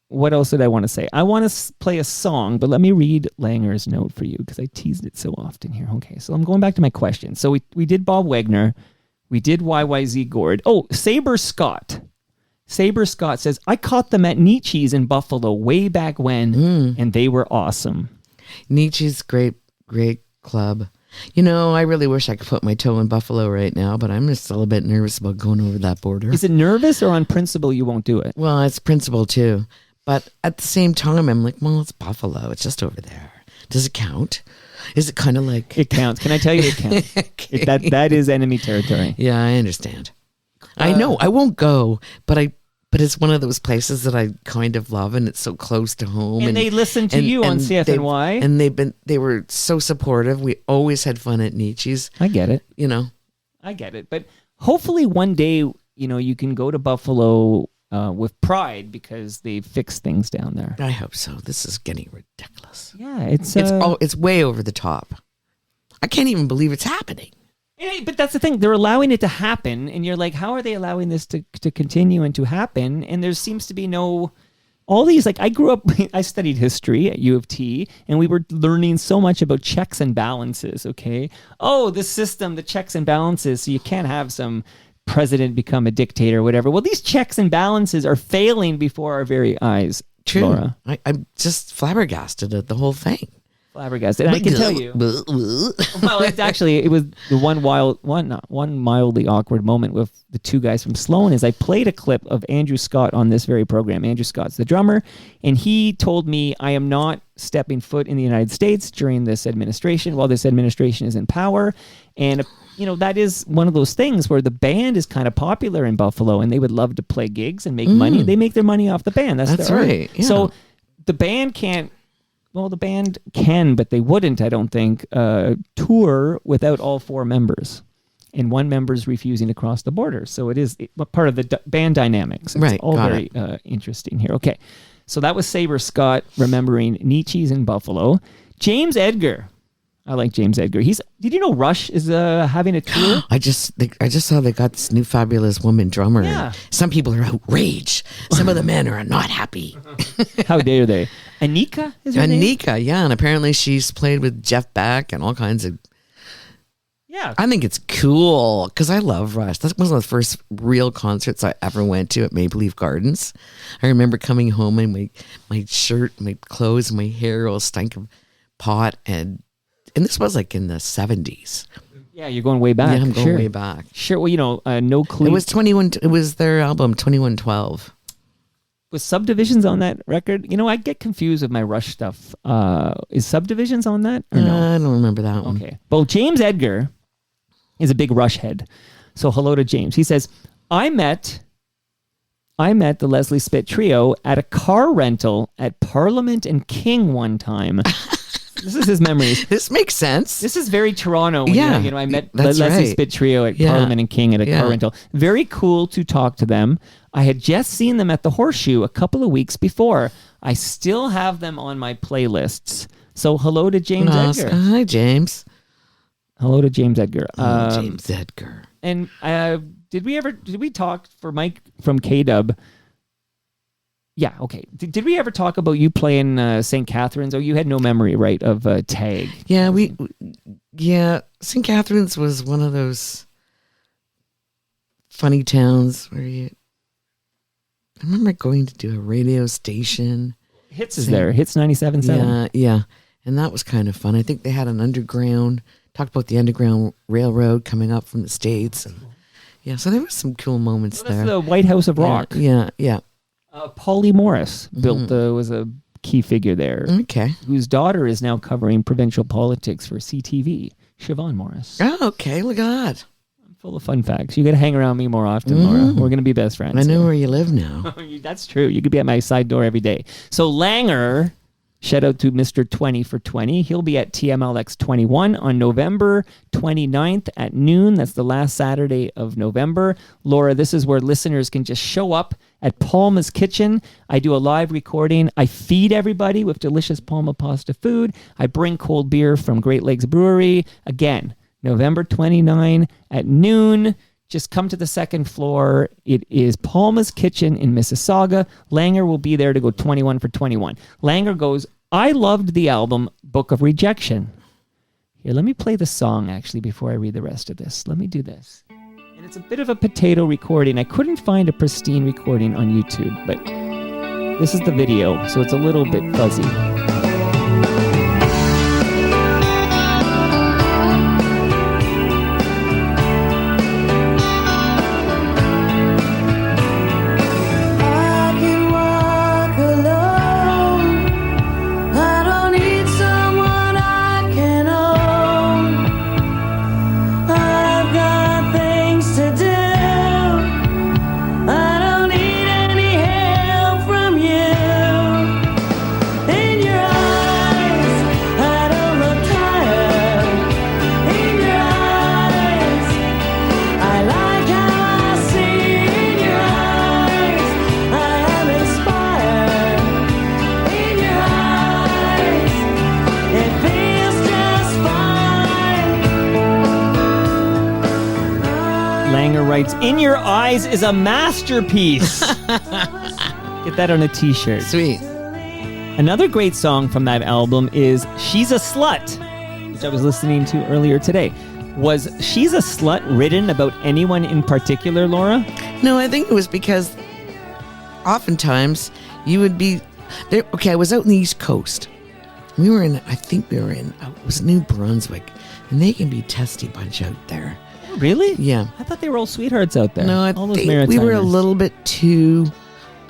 what else did I want to say? I want to play a song, but let me read Langer's note for you because I teased it so often here. Okay, so I'm going back to my question. So we did Bob Wagner, we did YYZ Gord. Oh, Saber Scott. Saber Scott says, I caught them at Nietzsche's in Buffalo way back when, and they were awesome. Nietzsche's great club. I really wish I could put my toe in Buffalo right now, but I'm just still a bit nervous about going over that border. Is it nervous or on principle you won't do it? Well, it's principle too. But at the same time, I'm like, well, it's Buffalo. It's just over there. Does it count? Is it kind of like... It counts. Can I tell you it counts? Okay. That is enemy territory. Yeah, I understand. I know. I won't go, but it's one of those places that I kind of love, and it's so close to home. And they listen to you on CFNY. And they were so supportive. We always had fun at Nietzsche's. I get it. I get it. But hopefully one day, you can go to Buffalo with pride because they've fixed things down there. I hope so. This is getting ridiculous. Yeah, it's way over the top. I can't even believe it's happening. But that's the thing. They're allowing it to happen, and you're like, how are they allowing this to continue and to happen? And there seems to be all these, like, I grew up, I studied history at U of T, and we were learning so much about checks and balances, okay? Oh, the system, the checks and balances, so you can't have some president become a dictator or whatever. Well, these checks and balances are failing before our very eyes, True. Laura. I'm just flabbergasted at the whole thing. Flabbergasted. And I can tell you. Well, it was the one mildly awkward moment with the two guys from Sloan is I played a clip of Andrew Scott on this very program. Andrew Scott's the drummer, and he told me I am not stepping foot in the United States during this administration while this administration is in power. And that is one of those things where the band is kind of popular in Buffalo, and they would love to play gigs and make money. They make their money off the band. That's their right. art. Yeah. So the band can't. Well, the band can, but they wouldn't, I don't think, tour without all four members. And one member's refusing to cross the border. So it is part of the band dynamics. It's right. all very interesting here. Okay. So that was Saber Scott remembering Nietzsche's in Buffalo. James Edgar. I like James Edgar. Did you know Rush is having a tour? I just saw they got this new fabulous woman drummer. Yeah. Some people are outraged. Some of the men are not happy. How dare they? Anika is her name? Anika, yeah, and apparently she's played with Jeff Beck and all kinds of. Yeah. I think it's cool because I love Rush. That was one of the first real concerts I ever went to at Maple Leaf Gardens. I remember coming home and my shirt, my clothes, my hair all stank of pot and this was like in the 70s. Yeah, you're going way back. Yeah, I'm going sure. way back. Sure. Well, No Clue. It was 21. It was their album 2112. Was Subdivisions on that record? I get confused with my Rush stuff. Is Subdivisions on that or no? I don't remember that one. Okay. Well, James Edgar is a big Rush head. So hello to James. He says, I met the Leslie Spit Trio at a car rental at Parliament and King one time. This is his memories. This makes sense. This is very Toronto. Yeah, I met that's Leslie right. Spit Trio at Parliament and King at a car rental. Very cool to talk to them. I had just seen them at the Horseshoe a couple of weeks before. I still have them on my playlists. So hello to James Edgar. Hi, James. Hello to James Edgar. James Edgar. And Did we talk for Mike from K-Dub? Yeah, okay. Did we ever talk about you playing St. Catharines? Oh, you had no memory, right, of tag? Yeah, St. Catharines was one of those funny towns where I remember going to do a radio station. Hits is there. Hits 97.7. Yeah. And that was kind of fun. I think they had an talked about the Underground Railroad coming up from the States. And yeah, so there was some cool moments That's there. the White House of Rock. Yeah. Paulie Morris was a key figure there. Okay. Whose daughter is now covering provincial politics for CTV, Siobhan Morris. Oh, okay. Look at that. I'm full of fun facts. You got to hang around me more often, Laura. We're going to be best friends. I know here. where you live now. That's true. You could be at my side door every day. So Langer, shout out to Mr. 20 for 20. He'll be at TMLX 21 on November 29th at noon. That's the last Saturday of November. Laura, this is where listeners can just show up at Palma's Kitchen. I do a live recording. I feed everybody with delicious Palma pasta food. I bring cold beer from Great Lakes Brewery. Again, November 29 at noon. Just come to the second floor. It is Palma's Kitchen in Mississauga. Langer will be there to go 21 for 21. Langer goes, I loved the album Book of Rejection. Here, let me play the song, actually, before I read the rest of this. Let me do this. And it's a bit of a potato recording. I couldn't find a pristine recording on YouTube, but this is the video, so it's a little bit fuzzy. Writes, In Your Eyes is a masterpiece. Get that on a t-shirt. Sweet. Another great song from that album is She's a Slut, which I was listening to earlier today. Was She's a Slut written about anyone in particular, Laura? No, I think it was because oftentimes you would be there. Okay, I was out in the East Coast. It was New Brunswick, and they can be a testy bunch out there. Really? Yeah. I thought they were all sweethearts out there. No, I all those think we were a Maritimers. little bit too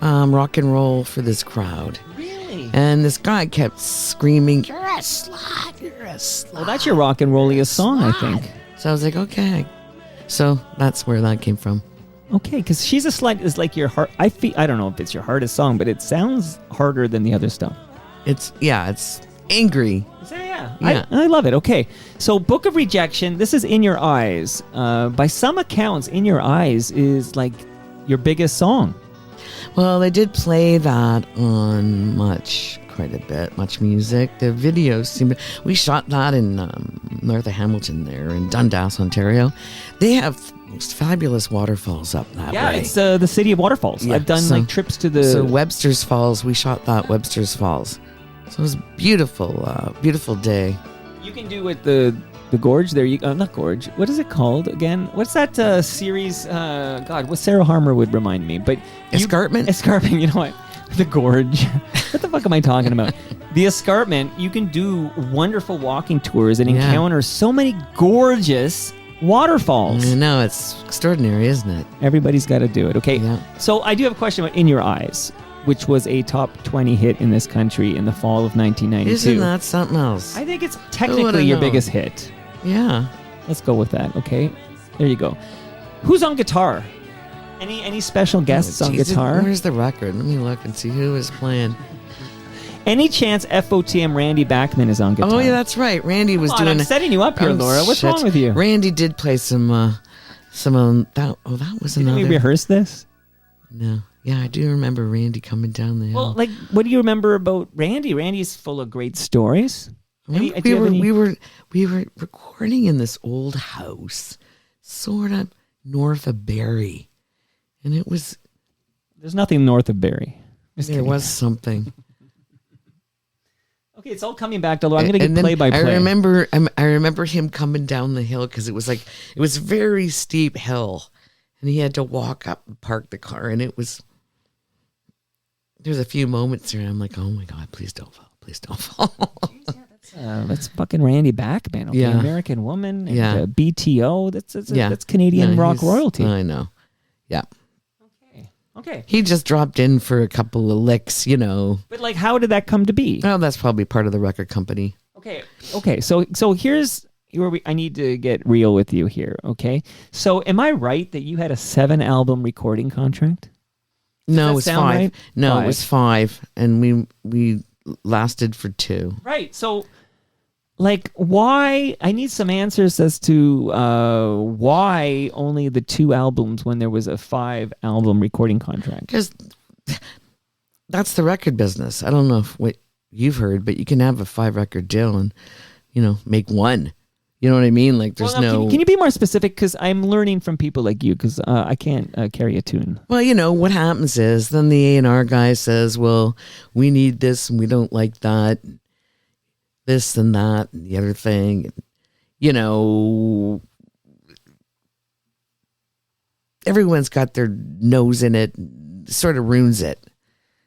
rock and roll for this crowd. Really? And this guy kept screaming, "You're a slut! You're a slut!" Well, that's your rock and rolliest song, I think. So I was like, okay. So that's where that came from. Okay, because She's a Slut is like your heart. I don't know if it's your hardest song, but it sounds harder than the other stuff. It's angry. Yeah. I love it. Okay, so Book of Rejection, this is In Your Eyes. By some accounts, In Your Eyes is like your biggest song. Well, they did play that on quite a bit, much music. The videos we shot that in north of Hamilton there in Dundas, Ontario. They have most fabulous waterfalls up that way. Yeah, it's the city of waterfalls. Yeah, I've done trips to the... So Webster's Falls, we shot that Webster's Falls. So it was beautiful, beautiful day. You can do it the gorge there. Not gorge. What is it called again? What's that series? What Sarah Harmer would remind me. But Escarpment? Escarpment, you know what? The gorge. What the fuck am I talking about? The escarpment, you can do wonderful walking tours and encounter so many gorgeous waterfalls. I know, it's extraordinary, isn't it? Everybody's got to do it. Okay, Yeah. So I do have a question about In Your Eyes, which was a top 20 hit in this country in the fall of 1992. Isn't that something else? I think it's Who would've technically your known? biggest hit. Yeah. Let's go with that, okay? There you go. Who's on guitar? Any special guests on Geez, guitar? Where's the record? Let me look and see who is playing. Any chance FOTM Randy Bachman is on guitar? Oh, yeah, that's right. Randy was Come on, doing... I'm setting you up here, Oh, Laura. What's shit. wrong with you? Randy did play some that was Didn't another... we rehearse this? No. Yeah, I do remember Randy coming down the hill. Well, like, what do you remember about Randy? Randy's full of great stories. Remember we were recording in this old house, sort of. north of Barrie. And it was... There's nothing north of Barrie. Just there kidding. was something. Okay, it's all coming back to Laura. I'm going to get And then play-by-play. I remember him coming down the hill because it was a very steep hill. And he had to walk up and park the car. And there's a few moments there and I'm like, oh my God, please don't fall. Please don't fall. That's fucking Randy Bachman. Okay? Yeah. American Woman. And, Yeah. BTO. That's Canadian rock he's- royalty. I know. Yeah. Okay. He just dropped in for a couple of licks, But like, how did that come to be? Well, that's probably part of the record company. Okay. So here's where I need to get real with you here. Okay. So am I right that you had a 7-album recording contract? No, that it was sound 5. right? No, 5. it was 5, and we lasted for 2. Right. So, like, why? I need some answers as to why only the 2 albums when there was a 5-album recording contract. Because that's the record business. I don't know what you've heard, but you can have a 5-record deal and, make one. You know what I mean? Like, there's no... Can you be more specific? Because I'm learning from people like you, because I can't carry a tune. Well, what happens is then the A&R guy says, well, we need this and we don't like that, this and that and the other thing. Everyone's got their nose in it, sort of ruins it.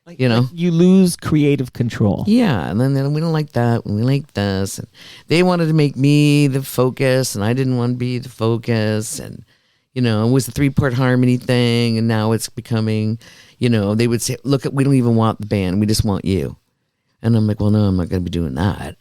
Like you lose creative control. Yeah, and then we don't like that, and we like this. And they wanted to make me the focus, and I didn't want to be the focus. And, it was the 3-part harmony thing, and now it's becoming, they would say, look, we don't even want the band, we just want you. And I'm like, well, no, I'm not going to be doing that.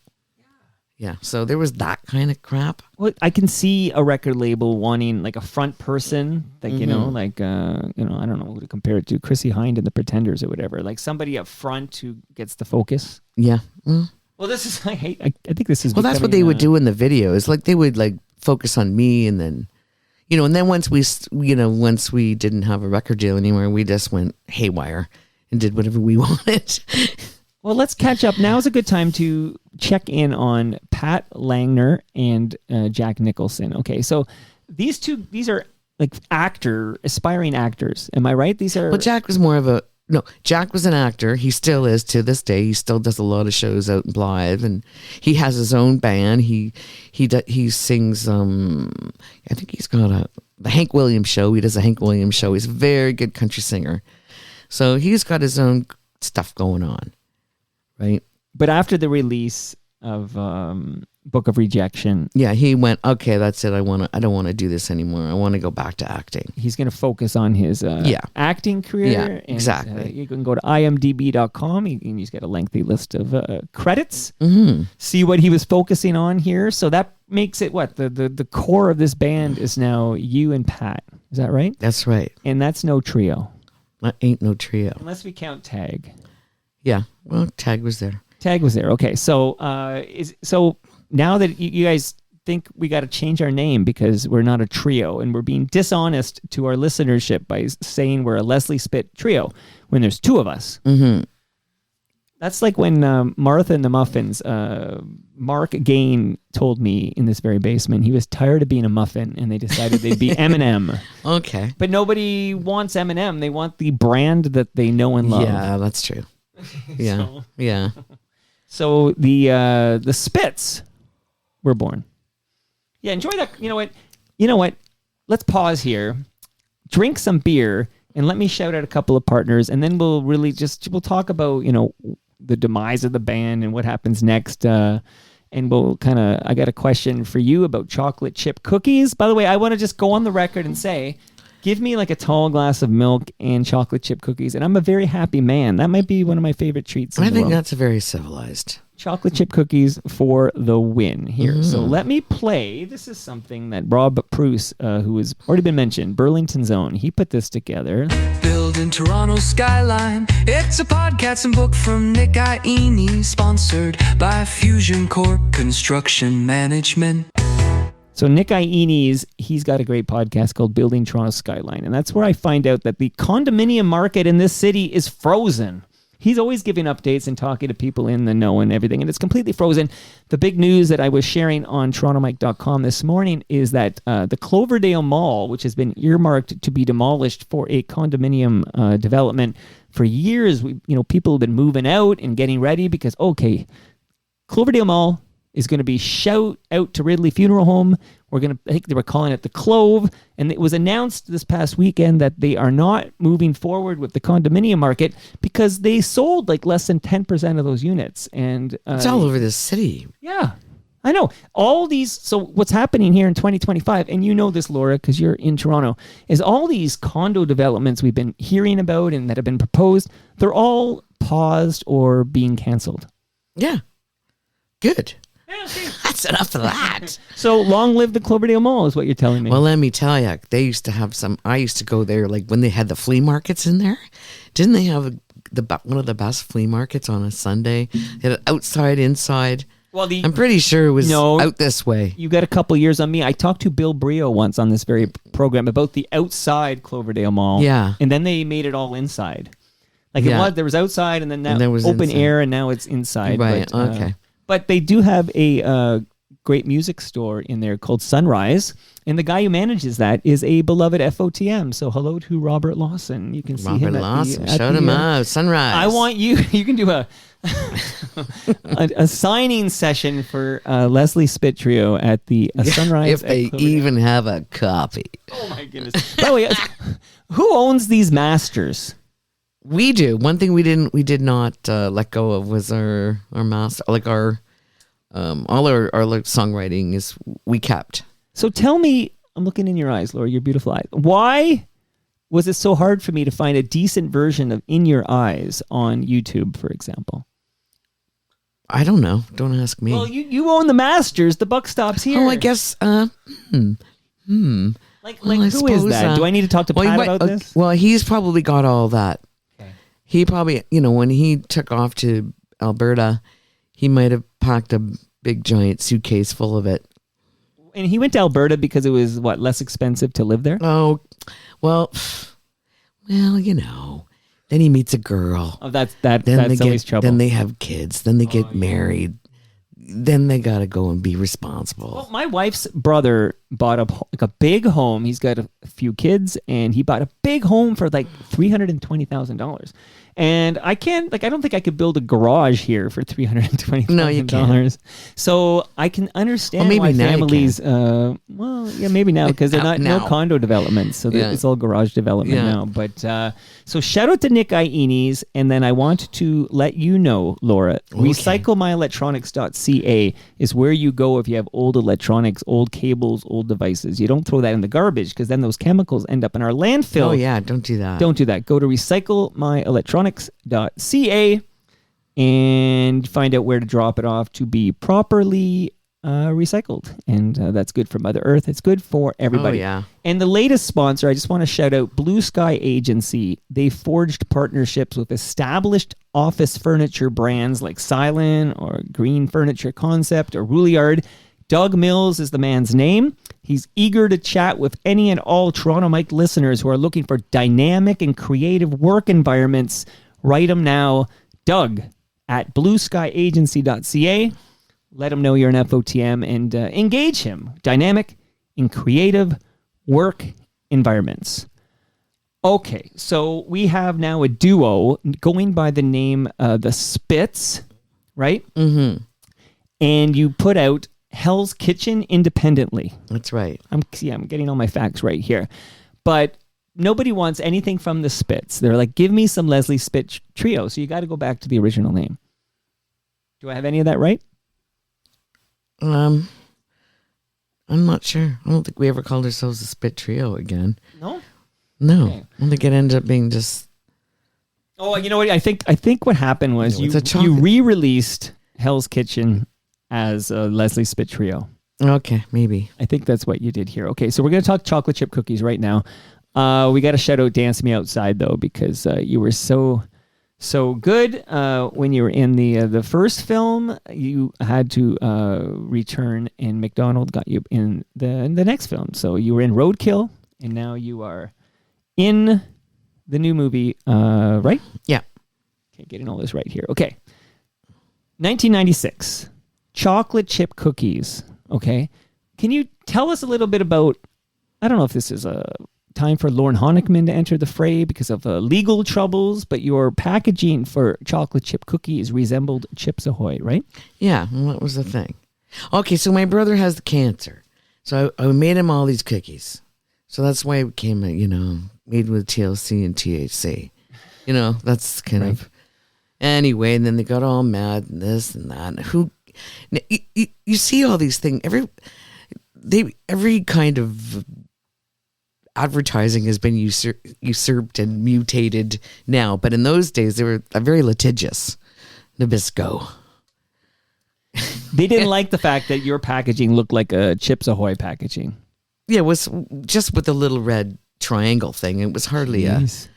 Yeah, so there was that kind of crap. Well, I can see a record label wanting like a front person, like I don't know who to compare it to, Chrissy Hind and the Pretenders or whatever, like somebody up front who gets the focus. Yeah. Well, this is I think this is. Well, that's what they would do in the videos. Like they would like focus on me, and then, and then once we didn't have a record deal anymore, we just went haywire and did whatever we wanted. Well, let's catch up. Now is a good time to check in on Pat Langner and Jack Nicholson. Okay, so these are like aspiring actors. Am I right? These are... Well, Jack was Jack was an actor. He still is to this day. He still does a lot of shows out in Blythe, and he has his own band. He sings, I think he's got the Hank Williams show. He does a Hank Williams show. He's a very good country singer. So he's got his own stuff going on. Right. But after the release of Book of Rejection, yeah, he went, okay, that's it. I don't want to do this anymore. I want to go back to acting. He's going to focus on his acting career. Yeah, and, exactly. You can go to imdb.com and he's got a lengthy list of credits. See what he was focusing on here. So that makes it what? The core of this band is now you and Pat. Is that right? That's right. And that's no trio. That ain't no trio. Unless we count Tag. Yeah, well, Tag was there. Tag was there. Okay, so so now that you guys think we got to change our name because we're not a trio and we're being dishonest to our listenership by saying we're a Leslie Spit Trio when there's 2 of us. Mm-hmm. That's like when Martha and the Muffins, Mark Gain told me in this very basement, he was tired of being a muffin and they decided they'd be M&M. Okay. But nobody wants M&M. They want the brand that they know and love. Yeah, that's true. Yeah, yeah. So the Spits were born. Yeah, enjoy that. You know what? Let's pause here, drink some beer, and let me shout out a couple of partners, and then we'll talk about the demise of the band and what happens next. And we'll I got a question for you about chocolate chip cookies. By the way, I want to just go on the record and say, give me like a tall glass of milk and chocolate chip cookies, and I'm a very happy man. That might be one of my favorite treats. I think that's very civilized. Chocolate chip cookies for the win here. So let me play. This is something that Rob Pruce, who has already been mentioned, Burlington's own, he put this together. Building Toronto's skyline. It's a podcast and book from Nick Iene, sponsored by Fusion Corp Construction Management. So Nick Iene's, he's got a great podcast called Building Toronto's Skyline. And that's where I find out that the condominium market in this city is frozen. He's always giving updates and talking to people in the know and everything, and it's completely frozen. The big news that I was sharing on TorontoMike.com this morning is that the Cloverdale Mall, which has been earmarked to be demolished for a condominium development for years, people have been moving out and getting ready because, Cloverdale Mall is going to be shout out to Ridley Funeral Home. I think they were calling it the Clove, and it was announced this past weekend that they are not moving forward with the condominium market because they sold like less than 10% of those units. And It's all over the city. yeah, I know. All these, so what's happening here in 2025, and you know this, Laura, because you're in Toronto, is all these condo developments we've been hearing about and that have been proposed, they're all paused or being canceled. Yeah. Good. That's enough of that. So long live the Cloverdale Mall is what you're telling me. Well, let me tell you, they used to have I used to go there like when they had the flea markets in there. Didn't they have one of the best flea markets on a Sunday? They had it outside, inside. Well, I'm pretty sure it was out this way. You got a couple years on me. I talked to Bill Brio once on this very program about the outside Cloverdale Mall. Yeah. And then they made it all inside. Like there was outside and then now there was open inside. air and now it's inside. Right, But, okay. But they do have a great music store in there called Sunrise. And the guy who manages that is a beloved FOTM. So hello to Robert Lawson. You can see Robert him Lawson, shout him out. Sunrise. I want you can do a a signing session for Leslie Spit Treeo at the Sunrise. if they even have a copy. Oh my goodness. By the way, who owns these masters? We do. One thing we did not let go of was our master, like our all our songwriting is we kept. So tell me, I'm looking in your eyes, Laura, your beautiful eyes. Why was it so hard for me to find a decent version of In Your Eyes on YouTube, for example? I don't know. Don't ask me. Well, you own the masters. The buck stops here. Oh, I guess. Like Well, I who is suppose, that? Do I need to talk to Pat about this? Well, he's probably got all that. Okay. He probably, when he took off to Alberta, he might have packed a big giant suitcase full of it. And he went to Alberta because it was, less expensive to live there? Oh, well, then he meets a girl. Oh, that's Then always they get, trouble. Then they have kids. Then they get married. Then they got to go and be responsible. Well, my wife's brother bought a big home. He's got a few kids, and he bought a big home for like $320,000. And I don't think I could build a garage here for $320,000. No, you can't. So I can understand Well, maybe why now you families. Maybe now because they're not no Now. condo developments, so Yeah. it's all garage development Yeah. now. But so shout out to Nick Ienes, and then I want to let you know, Laura, recyclemyelectronics.ca is where you go if you have old electronics, old cables, old devices. You don't throw that in the garbage because then those chemicals end up in our landfill. Oh, yeah. Don't do that. Don't do that. Go to recyclemyelectronics.ca and find out where to drop it off to be properly recycled. And that's good for Mother Earth. It's good for everybody. Oh, yeah. And the latest sponsor, I just want to shout out Blue Sky Agency. They forged partnerships with established office furniture brands like Silent or Green Furniture Concept or Rouliard. Doug Mills is the man's name. He's eager to chat with any and all Toronto Mike listeners who are looking for dynamic and creative work environments. Write him now, Doug at blueskyagency.ca. Let him know you're an FOTM and engage him. Dynamic and creative work environments. Okay, so we have now a duo going by the name the Spits, right? Mm-hmm. And you put out Hell's Kitchen independently. That's right. I'm getting all my facts right here. But nobody wants anything from the Spits. They're like, give me some Leslie Spit Treeo. So you got to go back to the original name. Do I have any of that right? I'm not sure. I don't think we ever called ourselves the Spit Trio again. No? No. Okay. I think it ended up being just... Oh, you know what? I think what happened was It's a you chocolate. re-released Hell's Kitchen as Leslie Spit Treeo. Okay, maybe. I think that's what you did here. Okay, so we're going to talk chocolate chip cookies right now. We got to shout out Dance Me Outside, though, because you were so good when you were in the first film. You had to return, and McDonald got you in the next film. So you were in Roadkill, and now you are in the new movie, right? Yeah. Okay, getting all this right here. Okay. 1996. Chocolate chip cookies. Okay. Can you tell us a little bit about, I don't know if this is a time for Lauren Honickman to enter the fray because of legal troubles, but your packaging for chocolate chip cookies resembled Chips Ahoy, right? Yeah, well, what was the thing? Okay, so my brother has the cancer. So I made him all these cookies. So that's why it became, made with TLC and THC. That's kind of... Anyway, and then they got all mad and this and that. And you see all these things. Every kind of advertising has been usurped and mutated now. But in those days, they were very litigious. Nabisco. They didn't like the fact that your packaging looked like a Chips Ahoy packaging. Yeah, it was just with the little red triangle thing. It was hardly Jeez.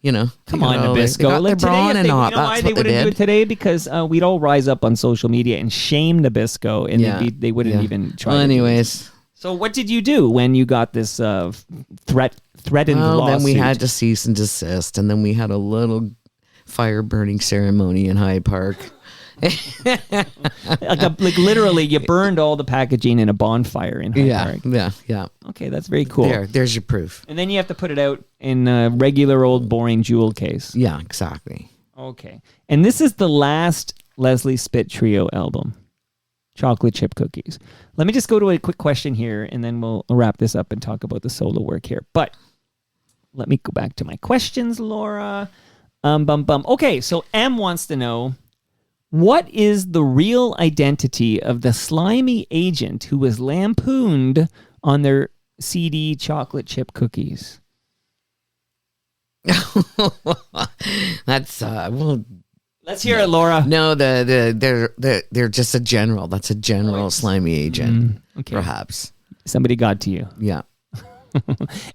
Come on, Nabisco. Like today, you know why they wouldn't do it today? Because we'd all rise up on social media and shame Nabisco, and they wouldn't even try. Well, to anyways. So what did you do when you got this threatened lawsuit? Then we had to cease and desist, and then we had a little fire burning ceremony in Hyde Park. like literally, you burned all the packaging in a bonfire in Hyde Park. Yeah. Okay, that's very cool. There's your proof. And then you have to put it out in a regular old boring jewel case. Yeah, exactly. Okay. And this is the last Leslie Spit Treeo album, Chocolate Chip Cookies. Let me just go to a quick question here, and then we'll wrap this up and talk about the solo work here. But let me go back to my questions, Laura. Okay, so M wants to know, what is the real identity of the slimy agent who was lampooned on their CD Chocolate Chip Cookies? That's Let's hear it, Laura. No, they're just a general. That's a general slimy agent, Okay. perhaps. Somebody got to you. Yeah.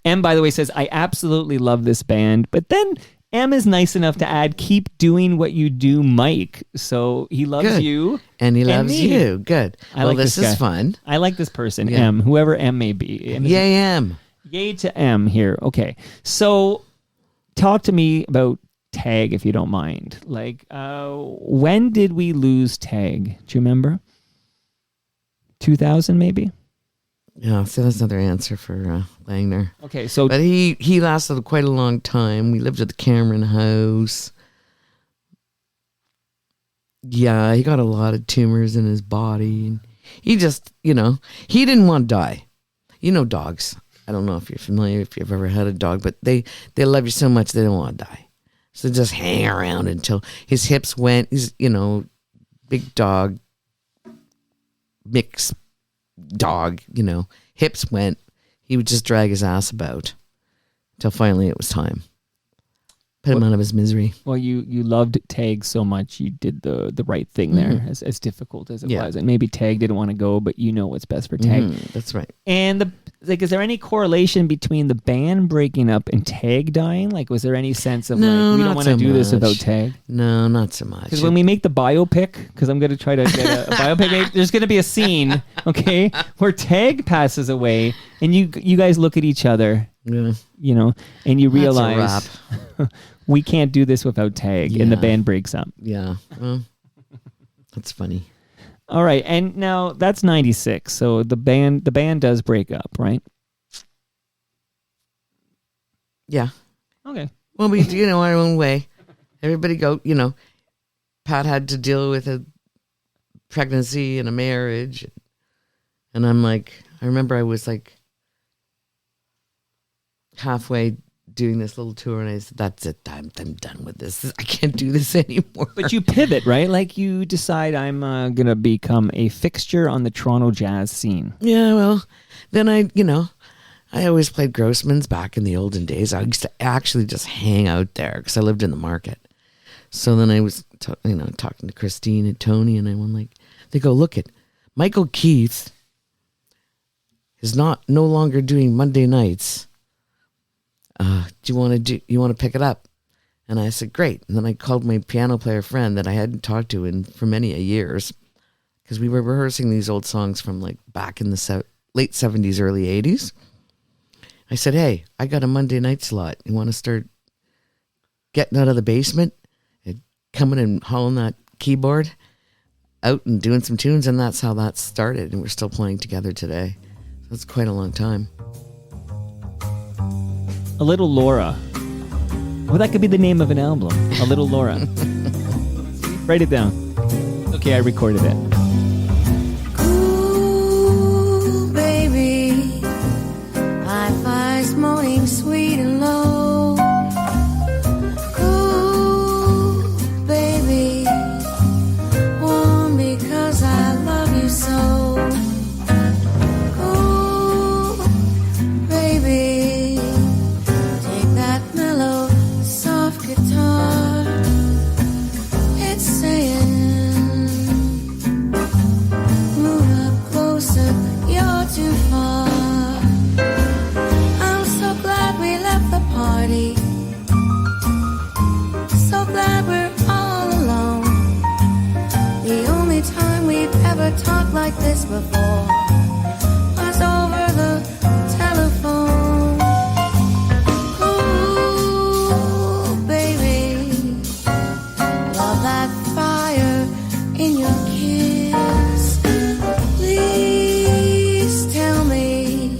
M, by the way, says, I absolutely love this band. But then M is nice enough to add, keep doing what you do, Mike. So he loves Good. you. And he loves me. you. Good. This is guy. fun. I like this person, Yeah. M, whoever M may be. M is- Yay, M. Yay to M here. Okay. So talk to me about Tag, if you don't mind. Like, when did we lose Tag? Do you remember? 2000 maybe? Yeah, so that's another answer for Langner. Okay, so But he lasted quite a long time. We lived at the Cameron house. Yeah, he got a lot of tumors in his body. And he just, he didn't want to die. Dogs. I don't know if you're familiar, if you've ever had a dog, but they love you so much they don't want to die. So just hang around until his hips went. He's, big dog, mixed dog, hips went. He would just drag his ass about until finally it was time. Put him out of his misery. well, you loved Tag so much, you did the right thing there, as difficult as it was. And maybe Tag didn't want to go, but you know what's best for Tag. That's right. And is there any correlation between the band breaking up and Tag dying? Like, was there any sense of No, we don't not want to so do this much. without Tag? No, not so much. Because when we make the biopic, because I'm going to try to get a biopic made, there's going to be a scene, okay, where Tag passes away, and you guys look at each other, Yeah. and you That's a realize we can't do this without Tag, and the Yeah. band breaks up. Yeah. Well, that's funny. All right, and now that's 96, so the band does break up, right? Yeah. Okay. Well, we do, our own way. Everybody go, Pat had to deal with a pregnancy and a marriage. And I'm like, I remember I was like halfway doing this little tour and I said, that's it. I'm done with this. I can't do this anymore. But you pivot, right? Like you decide I'm going to become a fixture on the Toronto jazz scene. Yeah, well, then I always played Grossman's back in the olden days. I used to actually just hang out there because I lived in the market. So then I was, talking to Christine and Tony, and I'm like, they go, look at Michael Keith is no longer doing Monday nights. Do you want to pick it up? And I said, great. And then I called my piano player friend that I hadn't talked to for many years, because we were rehearsing these old songs from like back in the late 70s, early 80s. I said, hey, I got a Monday night slot. You want to start getting out of the basement and coming and hauling that keyboard out and doing some tunes, and that's how that started. And we're still playing together today. That's quite a long time. A Little Laura. Well, that could be the name of an album. A Little Laura. Write it down. Okay, I recorded it. Ooh, baby, Wi-Fi's moaning sweet and low. Cool, baby, warm because I love you so. Cool, baby, take that mellow, soft guitar. It's saying, move up closer, you're too far. I'm so glad we left the party. So glad we're all alone. The only time we've ever talked like this before was over the telephone. Ooh, baby, love that fire in your kiss. Please tell me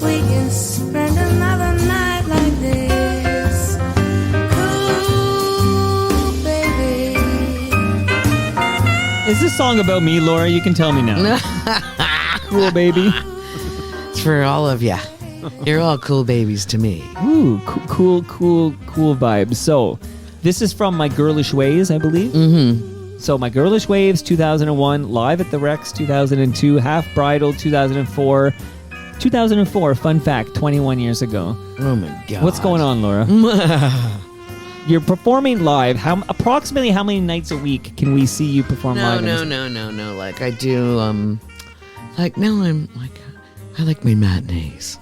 we can spend another night like this. Ooh, baby. Is this song about me, Laura? You can tell me now. Cool, baby. It's for all of you. You're all cool babies to me. Ooh, cool vibes. So, this is from My Girlish Ways, I believe. Mm-hmm. So, My Girlish Waves, 2001, Live at the Rex, 2002, Half Bridal, 2004. 2004, fun fact, 21 years ago. Oh my God. What's going on, Laura? You're performing live. Approximately how many nights a week can we see you perform live? No. Like I do, like now I'm like, I like my matinees.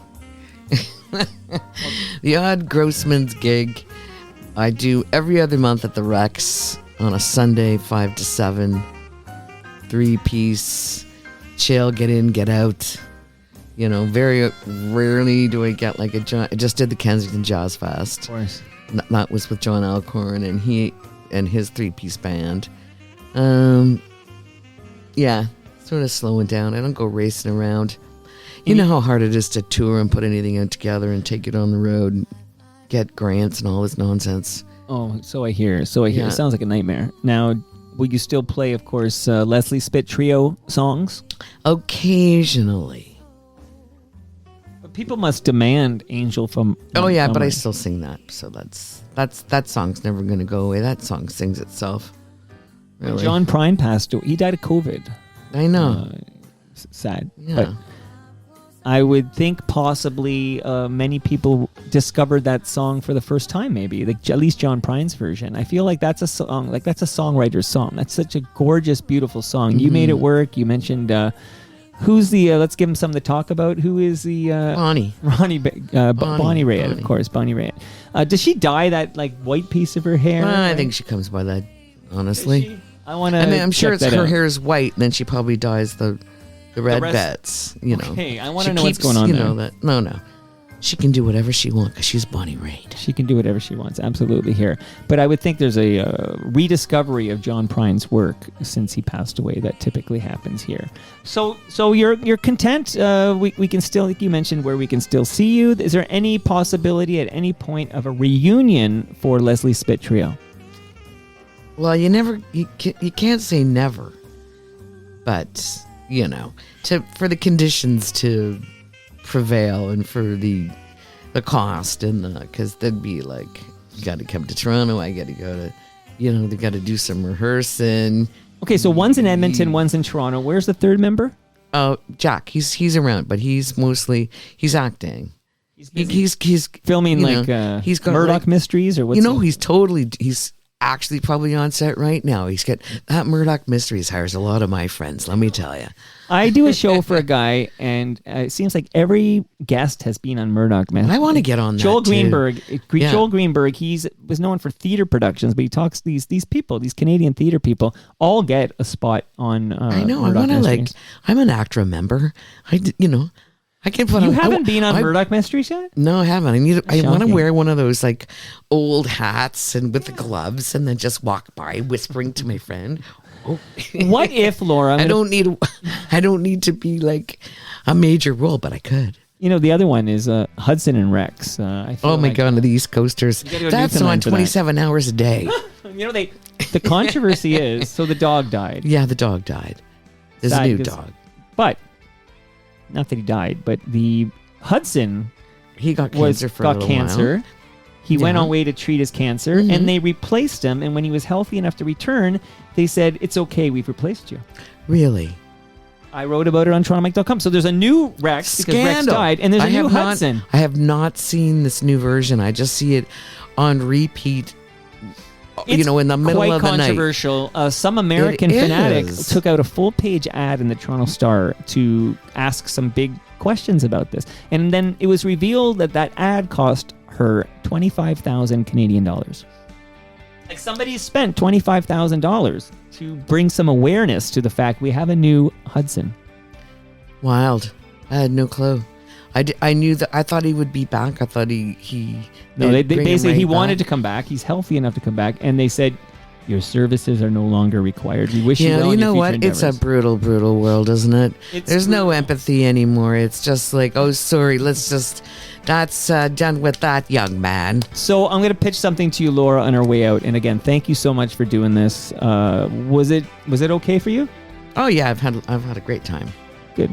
The odd Grossman's gig I do every other month at the Rex on a Sunday, 5 to 7, 3-piece, chill, get in, get out. You know, very rarely do I get like I just did the Kensington Jazz Fest. Of course. That was with John Alcorn and he and his 3-piece band. Yeah, sort of slowing down. I don't go racing around. You know how hard it is to tour and put anything out together and take it on the road and get grants and all this nonsense. Oh, so I hear. Yeah. It sounds like a nightmare. Now, will you still play, of course, Leslie Spit Treeo songs? Occasionally. But people must demand Angel from Oh yeah, but I Montgomery. still sing that. So that song's never going to go away. That song sings itself. Really. John Prine passed away. He died of COVID. I know. Sad. Yeah. But I would think possibly many people discovered that song for the first time, maybe. Like, at least John Prine's version. I feel like that's a song, like that's a songwriter's song. That's such a gorgeous, beautiful song. You made it work. You mentioned who's the, let's give him something to talk about. Who is the... Bonnie. Bonnie Raitt, of course. Bonnie Raitt. Does she dye that like white piece of her hair? I think she comes by that, honestly. I want to. I mean, I'm sure check that her out. hair is white, and then she probably dyes the red rest- bits. You know. Okay, I want She to know what's keeps, going on you there. know that. No. She can do whatever she wants because she's Bonnie Raitt. She can do whatever she wants, absolutely here. But I would think there's a rediscovery of John Prine's work since he passed away. That typically happens here. So you're content. We can still, like you mentioned, where we can still see you. Is there any possibility at any point of a reunion for Leslie Spit Treeo? Well, you can't say never, but you know, for the conditions to prevail and for the cost and because they'd be like, you got to come to Toronto, I got to go to, you know, they got to do some rehearsing. Okay, so one's in Edmonton, one's in Toronto. Where's the third member? Oh, Jack, he's around, but he's acting. He's Filming you like know, he's got Murdoch like, Mysteries or what's you know, he's actually probably on set right now. He's got that Murdoch Mysteries hires a lot of my friends, let me tell you. I do a show for a guy, and it seems like every guest has been on Murdoch Mysteries. I want to get on that Joel too. Greenberg. Yeah. Joel Greenberg. Was known for theater productions, but he talks these people, these Canadian theater people, all get a spot on. I know. Murdoch I want to Mysteries. I'm an ACTRA member. I I can put You on. haven't been on Murdoch Mysteries yet? No, I haven't. I want to Shocking. wear one of those like old hats and with the gloves, and then just walk by whispering to my friend. Oh. What if, Laura? I don't need to be like a major role, but I could. You know, the other one is Hudson and Rex. I feel Oh my like- God, the East Coasters. gotta go to That's Newfoundland on for that. 27 hours a day. You know, the controversy is, so the dog died. Yeah, the dog died. There's a Sad new 'cause- dog. But, not that he died, but the Hudson He got cancer for a little cancer. while. He went Yeah. on way to treat his cancer, and they replaced him. And when he was healthy enough to return, they said, it's okay, we've replaced you. Really? I wrote about it on TorontoMike.com. So there's a new Rex because Rex Scandal. died, and there's a I new have not- Hudson. I have not seen this new version. I just see it on repeat. It's in the middle quite of the night. controversial. Some American It fanatic is. took out a full-page ad in the Toronto Star to ask some big questions about this, and then it was revealed that ad cost her 25,000 Canadian dollars. Like somebody spent $25,000 to bring some awareness to the fact we have a new Hudson. Wild. I had no clue. I knew that. I thought he would be back. I thought he No, they bring him basically he right wanted back. to come back. He's healthy enough to come back, and they said your services are no longer required. We wish you well You in your know future what? It's a endeavors. brutal, brutal world, isn't it? It's There's no brutal. empathy anymore. It's just like, oh, sorry. That's done with that, young man. So I'm going to pitch something to you, Laura, on our way out. And again, thank you so much for doing this. Was it okay for you? Oh yeah, I've had a great time. Good.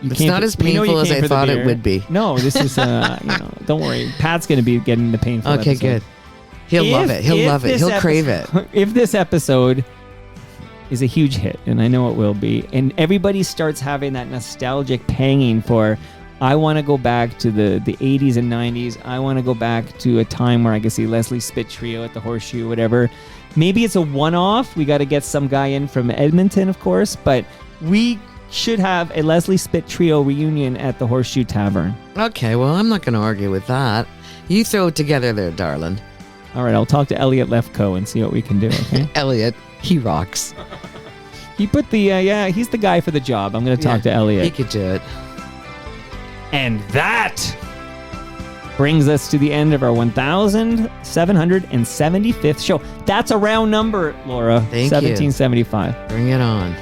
You It's came not for- as we know you painful as came I for the thought it beer. would be. No, this is don't worry. Pat's going to be getting the painful. Okay, episode. good. He'll love it. He'll love it. this He'll crave it. If this episode is a huge hit, and I know it will be, and everybody starts having that nostalgic panging for, I want to go back to the 80s and 90s. I want to go back to a time where I could see Leslie Spit Treeo at the Horseshoe, whatever. Maybe it's a one-off. We got to get some guy in from Edmonton, of course, but we should have a Leslie Spit Treeo reunion at the Horseshoe Tavern. Okay, well, I'm not going to argue with that. You throw it together there, darling. All right, I'll talk to Elliot Lefko and see what we can do, okay? Elliot, he rocks. He put the, he's the guy for the job. I'm going to talk to He Elliot. could do it. And that brings us to the end of our 1,775th show. That's a round number, Laura. Thank you. 1775. Bring it on.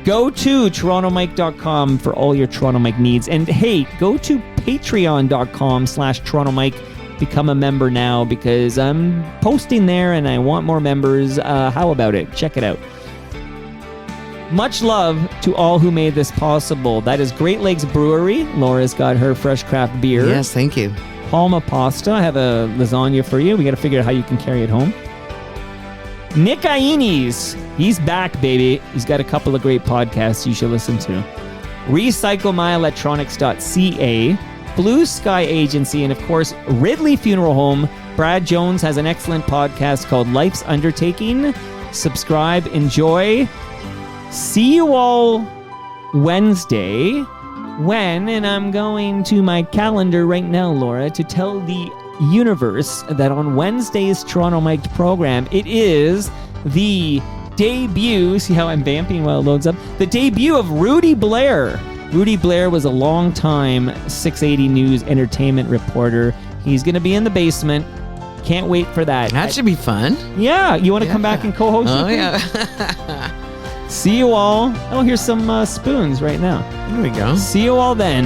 Go to TorontoMike.com for all your Toronto Mike needs. And hey, go to Patreon.com/TorontoMike. Become a member now because I'm posting there and I want more members. How about it? Check it out. Much love to all who made this possible. That is Great Lakes Brewery. Laura's got her fresh craft beer. Yes, thank you. Palma Pasta. I have a lasagna for you. We got to figure out how you can carry it home. Nick Iones. He's back, baby. He's got a couple of great podcasts you should listen to. RecycleMyElectronics.ca. Blue Sky Agency, and of course, Ridley Funeral Home. Brad Jones has an excellent podcast called Life's Undertaking. Subscribe, enjoy. See you all Wednesday when, and I'm going to my calendar right now, Laura, to tell the universe that on Wednesday's Toronto Mic'd program, it is the debut, see how I'm vamping while it loads up, the debut of Rudy Blair. Rudy Blair was a long-time 680 News entertainment reporter. He's going to be in the basement. Can't wait for that. That should be fun. Yeah, you want to come back and co-host Oh, with me? yeah. See you all. Oh, here's some spoons right now. There we go. See you all then.